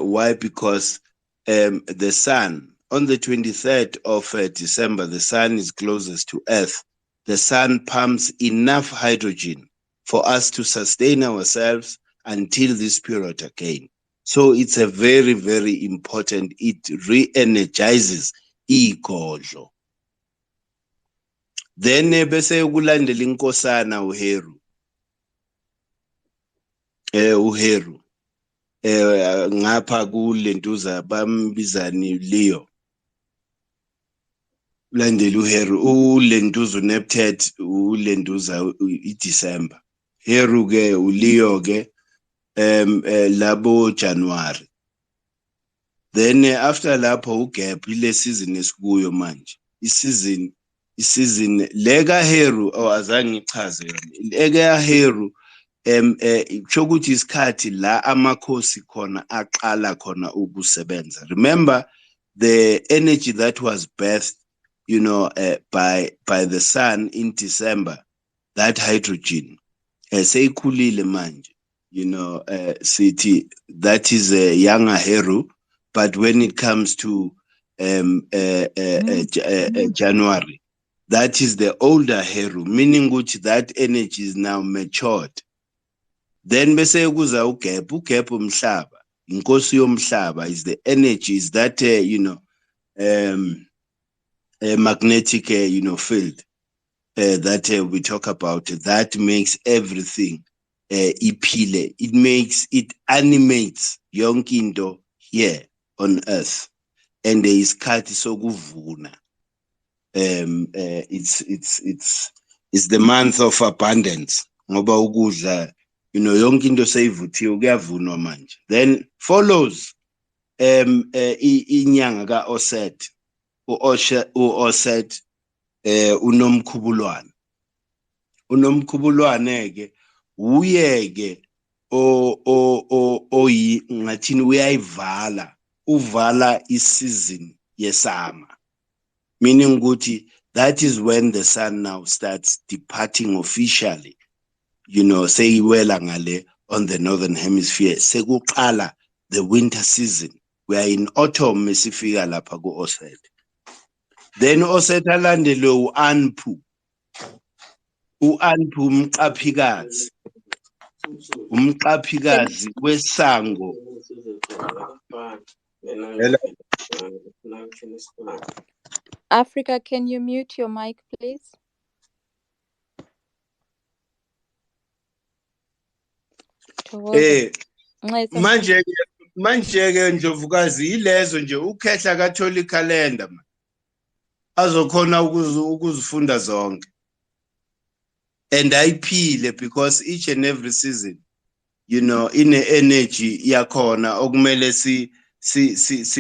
Why? Because the sun, on the 23rd of December, the sun is closest to earth. The sun pumps enough hydrogen for us to sustain ourselves until this period again. So it's a very, very important, it re-energizes igodlo. Then bese kulandela inkosana uHeru. uHeru. Ngapha kulentuza bambizani Leo. Landela uHeru, ulentuza uNeptet, ulentuza iDecember. Heru ke uLeo ke labo January. Then after lapho ugap ile season esikuyo manje. Isizini lega Heru azange ngichaze yona. Lega Heru kusho ukuthi isikhathi la amakhosi khona aqala khona ukusebenza. Remember the energy that was birthed by the sun in December, that hydrogen seyikhulile manje, sithi that is a younger Heru, but when it comes to January, that is the older Heru, meaning which that energy is now matured. Then bese kuza ugap umhlaba. Inkosi yomhlaba is the energy, is that magnetic field that we talk about, that makes everything iphile. It animates yonke into here on earth, and there is isikhathi sokuvuna. It's the month of abundance ngoba ukudla yonke into seyivuthiwe kuyavunwa manje. Then follows inyanga kaOset. uOset unomkhubulwane ke uye-ke ngathini uyayivala, uvala isizini yesama, meaning ukuthi that is when the sun now starts departing officially, seyiwela ngale on the northern hemisphere, sekuqala the winter season. We are in autumn mesifika lapha ku-Oset. Then Oset alandele u-Anpu. U-Anpu umqaphikazi wesango. Africa, can you mute your mic, please? Manje-ke Ndlovukazi yilezo nje ukhehla katholi calendar azokhona ukuzifunda zonke, and ayiphile because each and every season ine-energy yakhona okumele si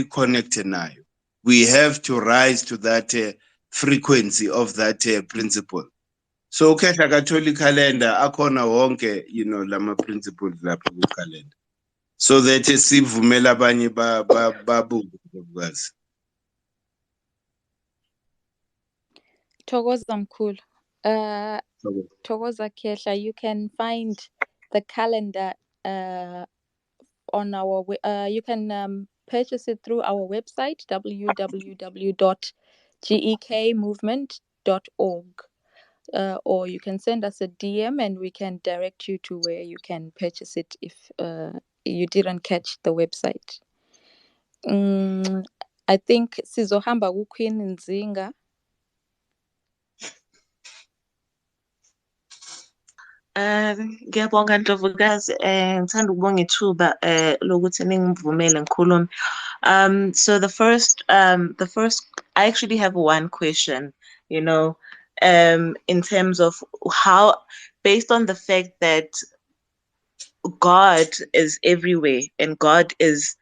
connect nayo. We have to rise to that frequency of that principle. So ukhehla katholi calendar akhona wonke lama principles lapha ku calendar, so that sivumela abanye babuke. Thokoza mkhulu. Thokoza Khehla, you can find the calendar on our you can purchase it through our website www.gekmovement.org, or you can send us a DM and we can direct you to where you can purchase it if you didn't catch the website. I think sizohamba kuQueen Nzinga. Ngiyabonga Ndlovukazi, ngithanda ukubonga ithuba lokuthi ningivumele ngikhulume. So the first I actually have one question, in terms of how, based on the fact that God is everywhere and God is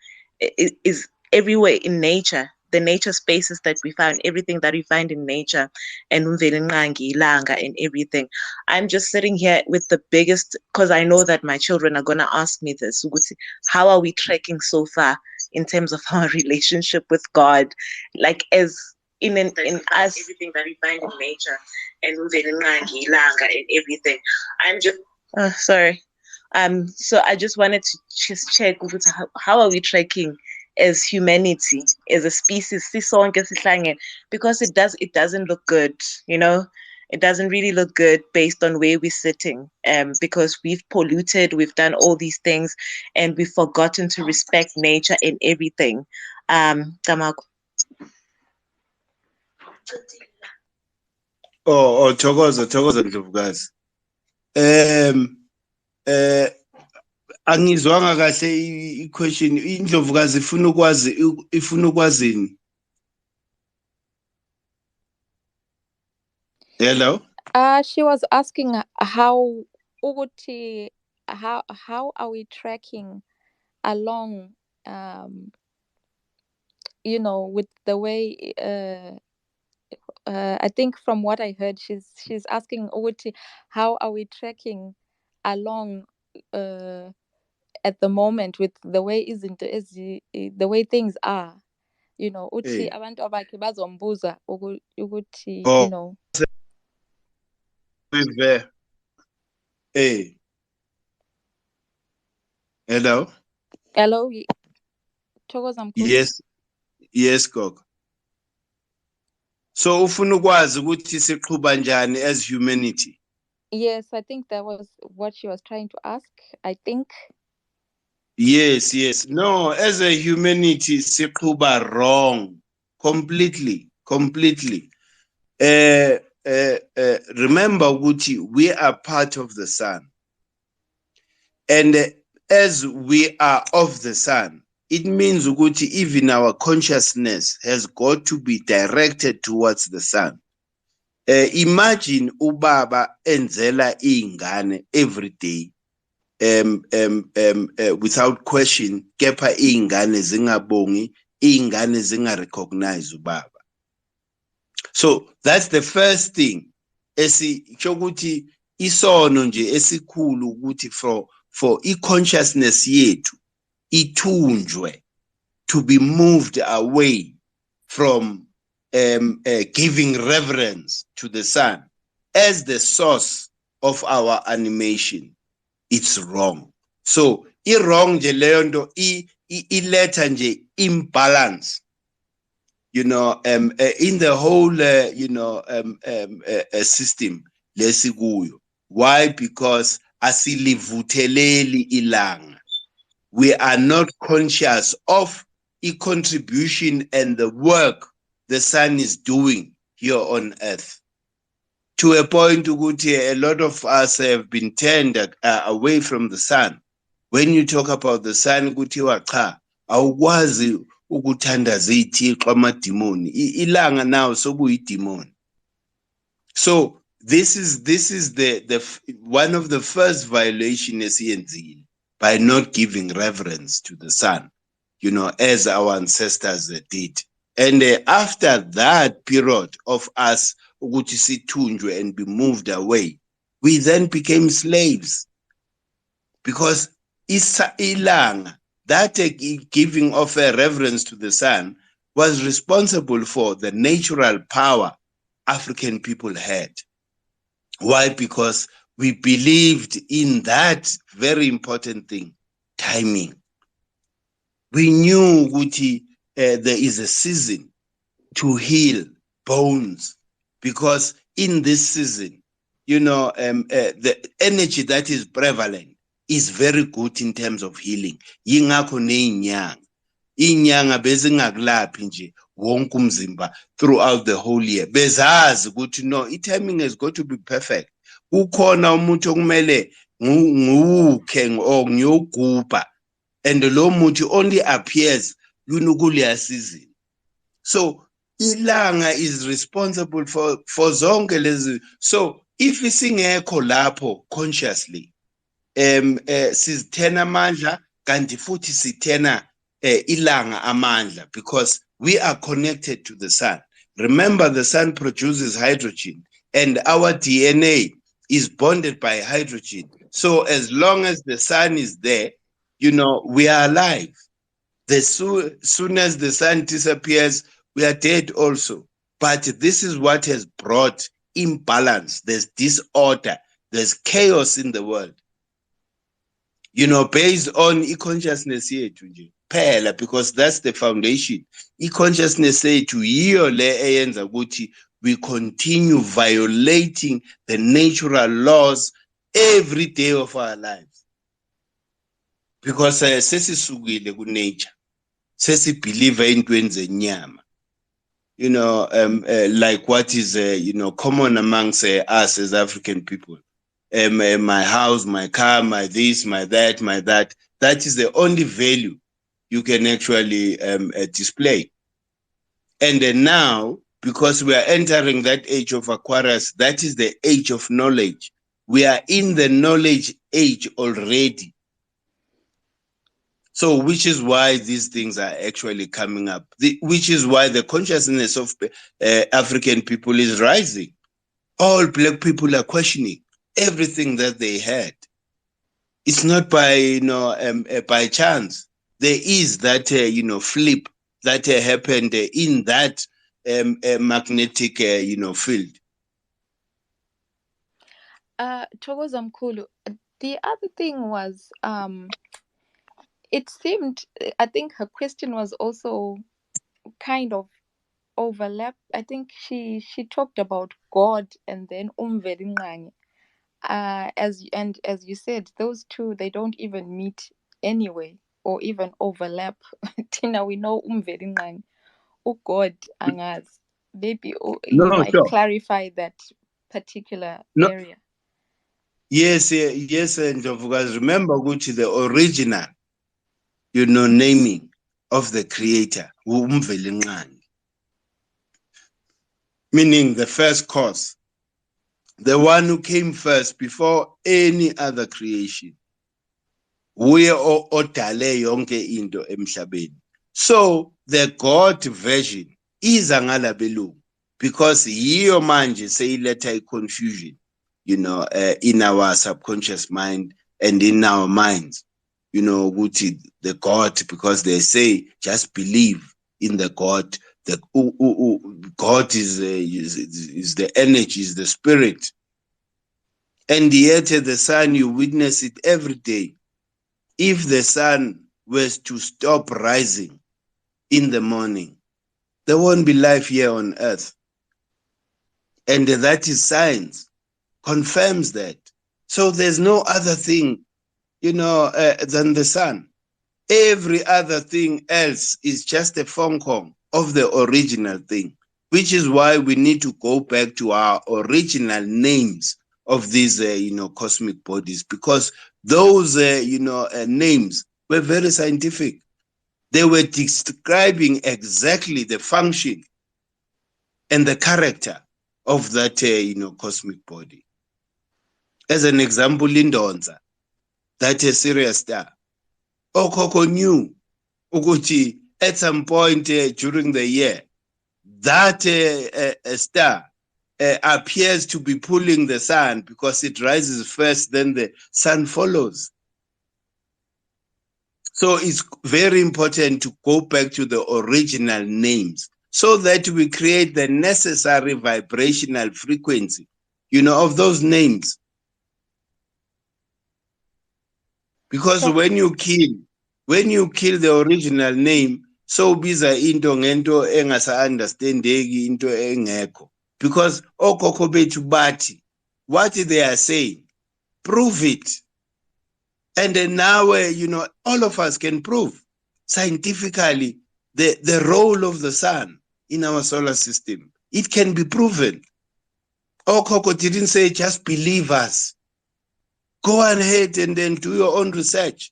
everywhere in nature, the nature spaces that we find, everything that we find in nature, and ilanga and everything. I'm just sitting here with the biggest, because I know that my children are gonna ask me this: how are we tracking so far in terms of our relationship with God, like as in us, everything that we find in nature, and ilanga and everything. I'm just sorry. So I just wanted to just check how are we tracking as humanity, as a species, because it doesn't look good, it doesn't really look good based on where we're sitting, because we've polluted, we've done all these things, and we've forgotten to respect nature and everything. Thokoza Ndlovukazi. Angizwanga kahle i-question. Indlovukazi ifuna ukwazini? Hello? She was asking how are we tracking along, with the way, I think from what I heard, she's asking how are we tracking along at the moment with the way the way things are, uthi abantu abakhe bazombuza ukuthi, Hello? Hello, Thokoza mkhulu. Yes, Gogo. So ufuna ukwazi ukuthi siqhubha njani as humanity. Yes, I think that was what she was trying to ask. I think. Yes. No, as a humanity, siqhubha wrong. Completely. Remember, Guti, we are part of the sun. And as we are of the sun, it means, Guti, even our consciousness has got to be directed towards the sun. Imagine ubaba enzela ingane every day. Without question, kepha ingane zingabongi, ingane zingarecognize ubaba. So that's the first thing. Chokuthi isono nje esikhulu ukuthi for i-consciousness yethu ithunjwe, to be moved away from giving reverence to the sun as the source of our animation. It's wrong. So wrong nje leyo nto iletha nje imbalance, in the whole system lesikuyo. Why? Because asilivutheleli ilanga. We are not conscious of the contribution and the work the sun is doing here on earth. To a point, a lot of us have been turned away from the sun. When you talk about the sun, cha, awukwazi ukuthandaza ithixo amadimoni. Ilanga now sokuyidimoni. So this is the one of the first violations esiyenzile, by not giving reverence to the sun, as our ancestors did. And after that period of us ukuthi sithunjwe and be moved away, we then became slaves, because ilanga, that giving of a reverence to the sun, was responsible for the natural power African people had. Why? Because we believed in that very important thing, timing. We knew ukuthi there is a season to heal bones, because in this season, the energy that is prevalent is very good in terms of healing. Yingakho neinyanga. Inyanga bezingakulaphi nje wonke umzimba throughout the whole year. Bezazi ukuthi no, timing has got to be perfect. Ukhona umuntu okumele nguwukhe or ngiyogubha, and lo muthi only appears kuleya season. So ilanga is responsible for zonke lezi. So if isingekho lapho consciously, sizithena amandla kanti futhi sithena ilanga amandla, because we are connected to the sun. Remember, the sun produces hydrogen and our DNA is bonded by hydrogen. So as long as the sun is there, we are alive. Soon as the sun disappears, we are dead also. But this is what has brought imbalance. There's disorder. There's chaos in the world. Based on consciousness yethu nje phela, because that's the foundation. Consciousness yethu yiyo le eyenza ukuthi we continue violating the natural laws every day of our lives. Because sesisukile ku nature. Sesibelieve entweni zenyama. Like what is common amongst us as African people. My house, my car, my this, my that, my that. That is the only value you can actually display. And then now, because we are entering that age of Aquarius, that is the age of knowledge. We are in the knowledge age already. So, which is why these things are actually coming up, which is why the consciousness of African people is rising. All Black people are questioning everything that they had. It's not by chance. There is that flip that happened in that magnetic field. Thokoza mkhulu. The other thing was it seemed, I think her question was also kind of overlap. I think she talked about God and then Umvelinqangi. As you said, those two, they don't even meet anyway or even overlap. Tina, we know Umvelinqangi. God angazi. Maybe you No, might sure. clarify that particular No, area. yes, and because remember, which the original, naming of the creator, Umvelinqangi, meaning the first cause, the one who came first before any other creation. Uye odale yonke into emhlabeni. So the God version is ngala belungu, because yiyo manje seyiletha confusion, in our subconscious mind and in our minds. Ukuthi the God, because they say just believe in the God. The God is the energy, is the spirit, and yet the sun, you witness it every day. If the sun was to stop rising in the morning, there won't be life here on earth. And that is science, confirms that. So there's no other thing, than the sun. Every other thing else is just a phone call of the original thing, which is why we need to go back to our original names of these, cosmic bodies, because those, names were very scientific. They were describing exactly the function and the character of that, cosmic body. As an example, Lindonza, that a Sirius star. Okoko knew ukuthi at some point during the year, that star appears to be pulling the sun, because it rises first, then the sun follows. So it's very important to go back to the original names so that we create the necessary vibrational frequency, of those names. Because So, when you kill the original name, so biza into ngento engasa understandeki, into engekho. Because okhokho bethu bathi, what they are saying, prove it. And then now, all of us can prove scientifically the role of the sun in our solar system. It can be proven. Okhokho didn't say just believe us. Go ahead and then do your own research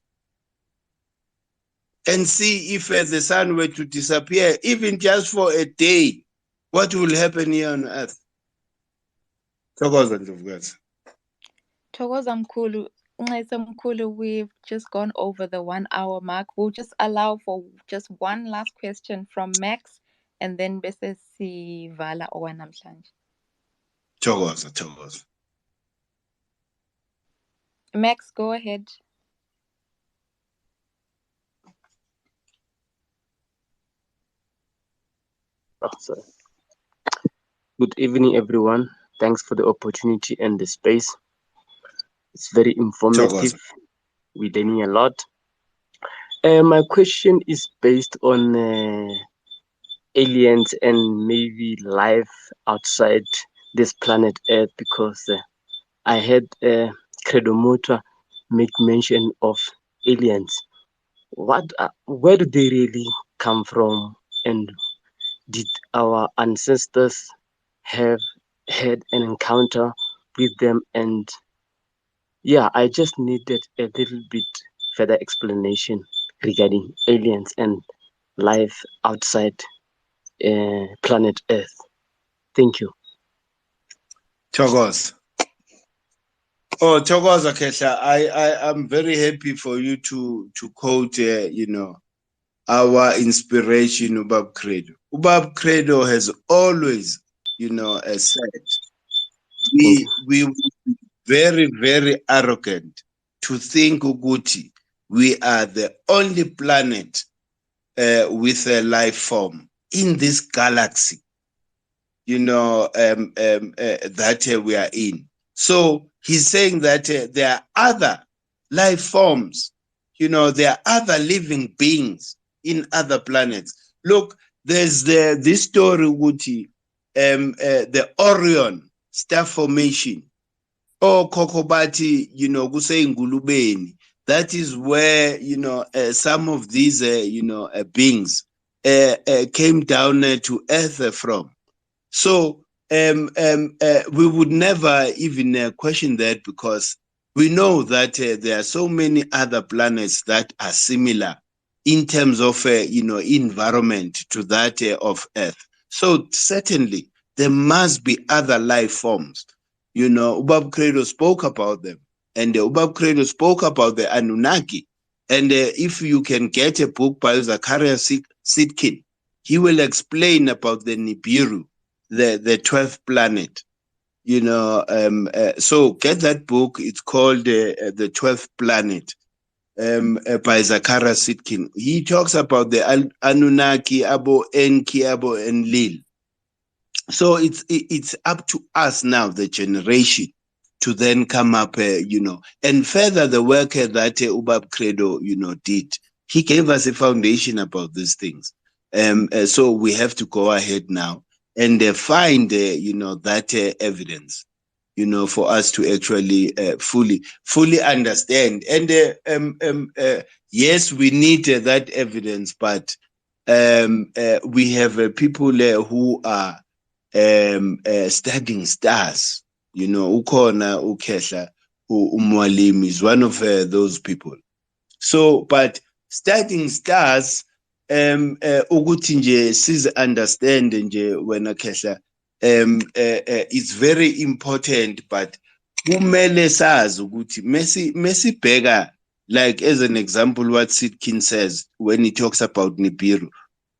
and see if the sun were to disappear, even just for a day, what will happen here on earth. Thokoza Mkhulu, Nxese Mkhulu, we've just gone over the 1 hour mark. We'll just allow for just one last question from Max, and then bese sivala owanamhlanje. Thokoza. Max, go ahead. Oh, sorry. Good evening, everyone. Thanks for the opportunity and the space. It's very informative. We're learning a lot. My question is based on aliens and maybe life outside this planet Earth, because I heard Credo Mota make mention of aliens. Where do they really come from, and did our ancestors have had an encounter with them? And yeah, I just needed a little bit further explanation regarding aliens and life outside planet Earth. Thank you. Thokoza. Oh, Thokoza Kehla, I'm very happy for you to quote, our inspiration, Ubab Credo. Ubab Credo has always, said, we would be very, very arrogant to think Uguti, we are the only planet with a life form in this galaxy, that we are in. So he's saying that there are other life forms, there are other living beings in other planets. Look, there's this story, Wuti, the Orion star formation. Oh, Kokobati, Kusengulubeni. That is where, some of these, beings came down to Earth from. So we would never even question that, because we know that there are so many other planets that are similar in terms of environment to that of Earth. So certainly there must be other life forms. Ubab Credo spoke about them, and Ubab Credo spoke about the Anunnaki. And if you can get a book by Zachariah Sitkin, he will explain about the Nibiru, the 12th planet. So get that book. It's called the 12th planet, by Zachariah Sitkin. He talks about the Anunnaki, Abo Enki, Abo Enlil. So it's up to us now, the generation, to then come up, and further the work that Ubab Credo, did. He gave us a foundation about these things. So we have to go ahead now and find, that evidence, for us to actually fully understand. And yes, we need that evidence, but we have people who are studying stars. Ukhona uKhehla uMwalimi is one of those people. So, but studying stars, ukuthi nje siz understand nje wena Khehla, it's very important, but kumele sazi ukuthi mesibheka, like as an example what Sitkin says when he talks about Nibiru,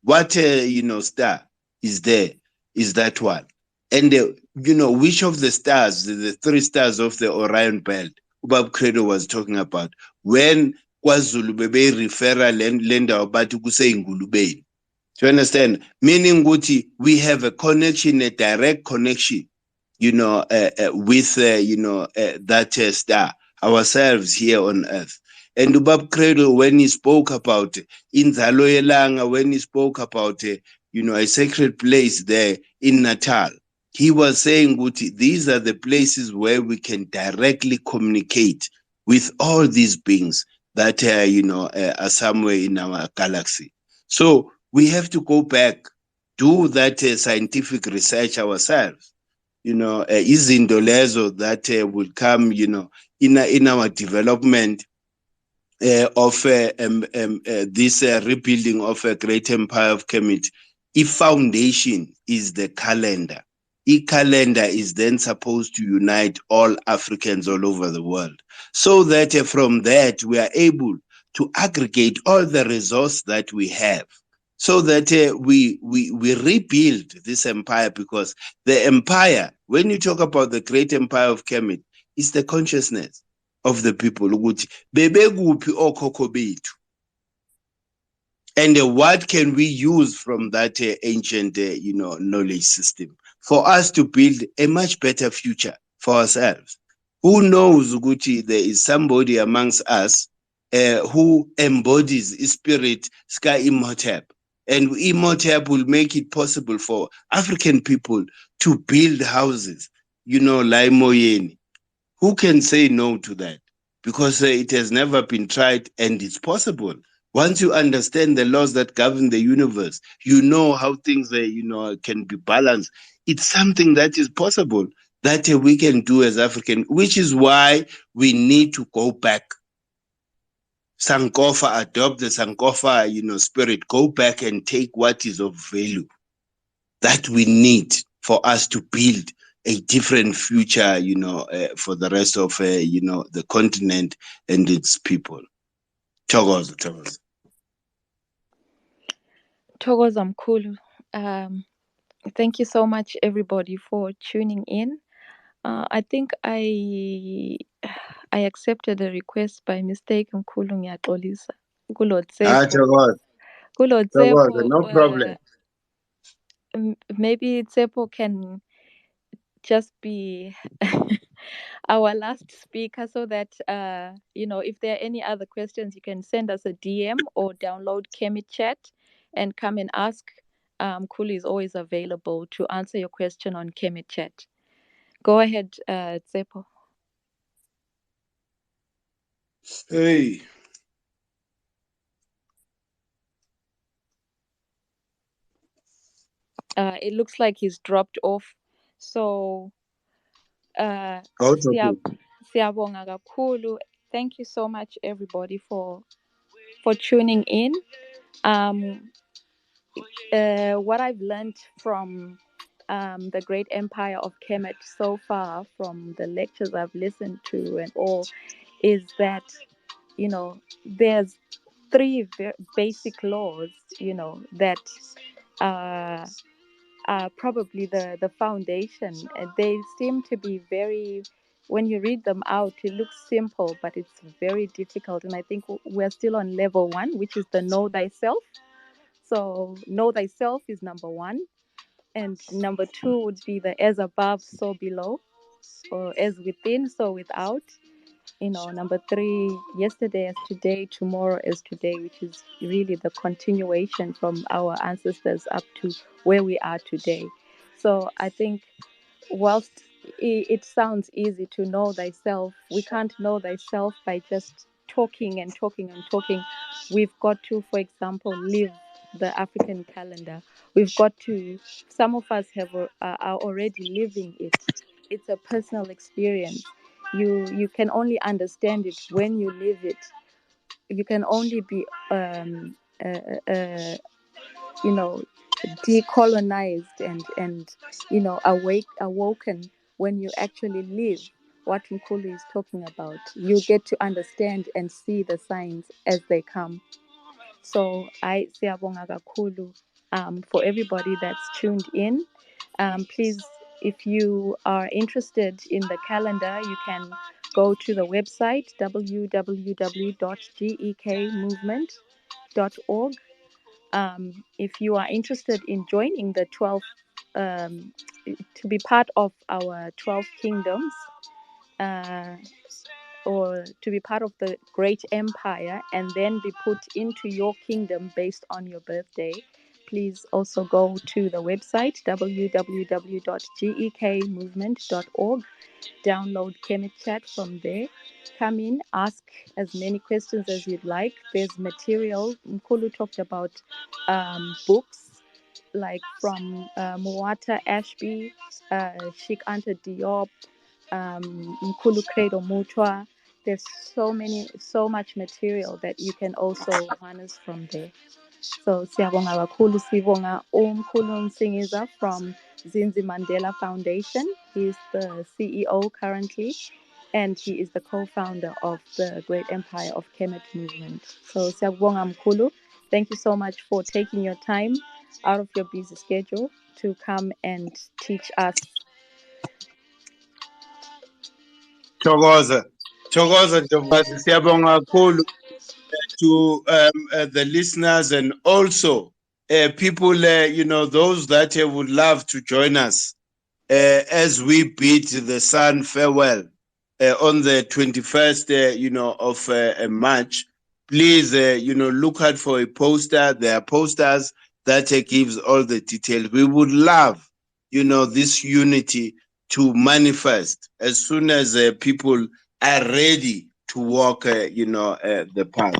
what star is there? Is that one? And which of the stars, the three stars of the Orion belt, Ubab Credo was talking about, when KwaZulu bebe referral lenda bathi kuseyingulubeni. Do you understand? Meaning ukuthi we have a connection, a direct connection, with that star ourselves here on earth. And Ubab Credo, when he spoke about Inzalo Yelanga, when he spoke about a sacred place there in Natal, he was saying, Guti, these are the places where we can directly communicate with all these beings that are somewhere in our galaxy. So we have to go back, do that scientific research ourselves. Izinto lezo that will come, in our development of this rebuilding of a great empire of Kemet. If foundation is the calendar, calendar is then supposed to unite all Africans all over the world, so that from that we are able to aggregate all the resource that we have, so that we rebuild this empire. Because the empire, when you talk about the great empire of Kemet, is the consciousness of the people. Bebeguphi okhokho bethu. And what can we use from that ancient, knowledge system for us to build a much better future for ourselves? Who knows, Guti, there is somebody amongst us who embodies spirit, Sky Imhotep. And Imhotep will make it possible for African people to build houses, like Moyeni. Who can say no to that? Because it has never been tried, and it's possible. Once you understand the laws that govern the universe, you know how things can be balanced. It's something that is possible that we can do as African, which is why we need to go back. Sankofa, adopt the Sankofa, spirit, go back and take what is of value that we need for us to build a different future, for the rest of, the continent and its people. Thokoza. Thokoza mkhulu. Thank you so much, everybody, for tuning in. I think I accepted the request by mistake. Mkhulu ngiyaxolisa. Thokoza, no problem. Maybe Tsepo can just be our last speaker, so that if there are any other questions, you can send us a DM or download Kemet chat and come and ask. Kulu is always available to answer your question on Kemet chat. Go ahead, Tsepo. Hey. It looks like he's dropped off. So Out of it. siyabonga kakhulu. Thank you so much, everybody, for tuning in. What I've learned from the great empire of Kemet so far, from the lectures I've listened to and all, is that there's three basic laws that are probably the foundation. They seem to be very, when you read them out, it looks simple, but it's very difficult. And I think we're still on level 1, which is the know thyself. So know thyself is number 1. And number 2 would be the as above, so below, or as within, so without. Number 3, yesterday as today, tomorrow as today, which is really the continuation from our ancestors up to where we are today. So I think whilst it sounds easy to know thyself, we can't know thyself by just talking and talking and talking. We've got to, for example, live the African calendar. We've got to, some of us are already living it. It's a personal experience. You can only understand it when you live it. You can only be decolonized and awoken when you actually live what Mkulu is talking about. You get to understand and see the signs as they come. So I siyabonga kakhulu for everybody that's tuned in. Please, if you are interested in the calendar, you can go to the website www.gekmovement.org. If you are interested in joining the 12, to be part of our 12 kingdoms, or to be part of the great empire and then be put into your kingdom based on your birthday, please also go to the website www.gekmovement.org. Download Kemet Chat from there. Come in, ask as many questions as you'd like. There's material. Mkulu talked about books like from Muata Ashby, Sheikh Anta Diop, Mkulu Credo Mutwa. There's so much material that you can also harness from there. So siyabonga kakhulu, sibonga uMkhulu Nsingiza from Zinzi Mandela Foundation. He's the CEO currently, and he is the co-founder of the Great Empire of Kemet movement. So siyabonga Mkhulu. Thank you so much for taking your time out of your busy schedule to come and teach us. Thokoza Ntokazi, siyabonga kakhulu to the listeners, and also people, those that would love to join us as we bid the sun farewell on the 21st, of March. Please, look out for a poster. There are posters that gives all the details. We would love, this unity to manifest as soon as people are ready to walk, the path.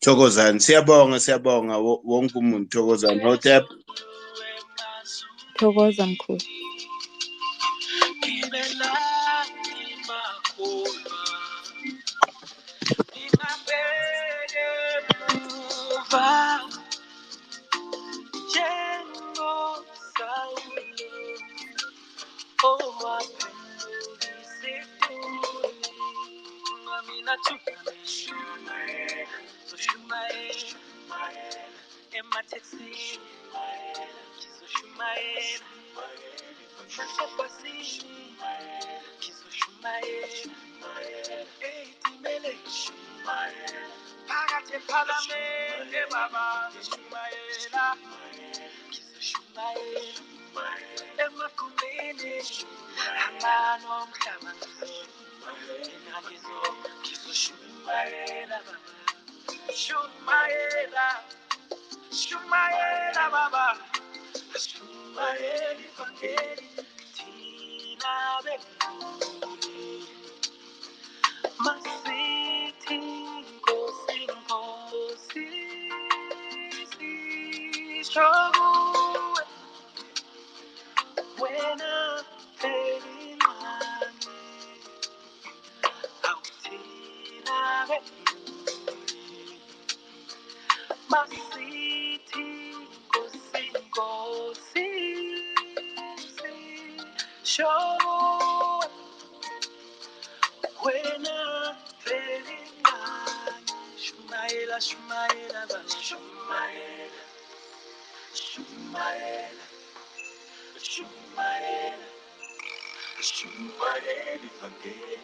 Thokozani, siyabonga wonke umuntu. Thokozani, Hotep. Thokoza Mkhulu. emagumbini amano omhlaba mina ngizoshumayela baba shumayela shumayela baba shumayela ivangeli thina benguli masithi nkosi nkosi sisho kuwe wena elincane awuthina benguli masithi nkosi nkosi sisho wena elincane shumayela shumayela baba shumayela shumayela shumayela shumayela ivangeli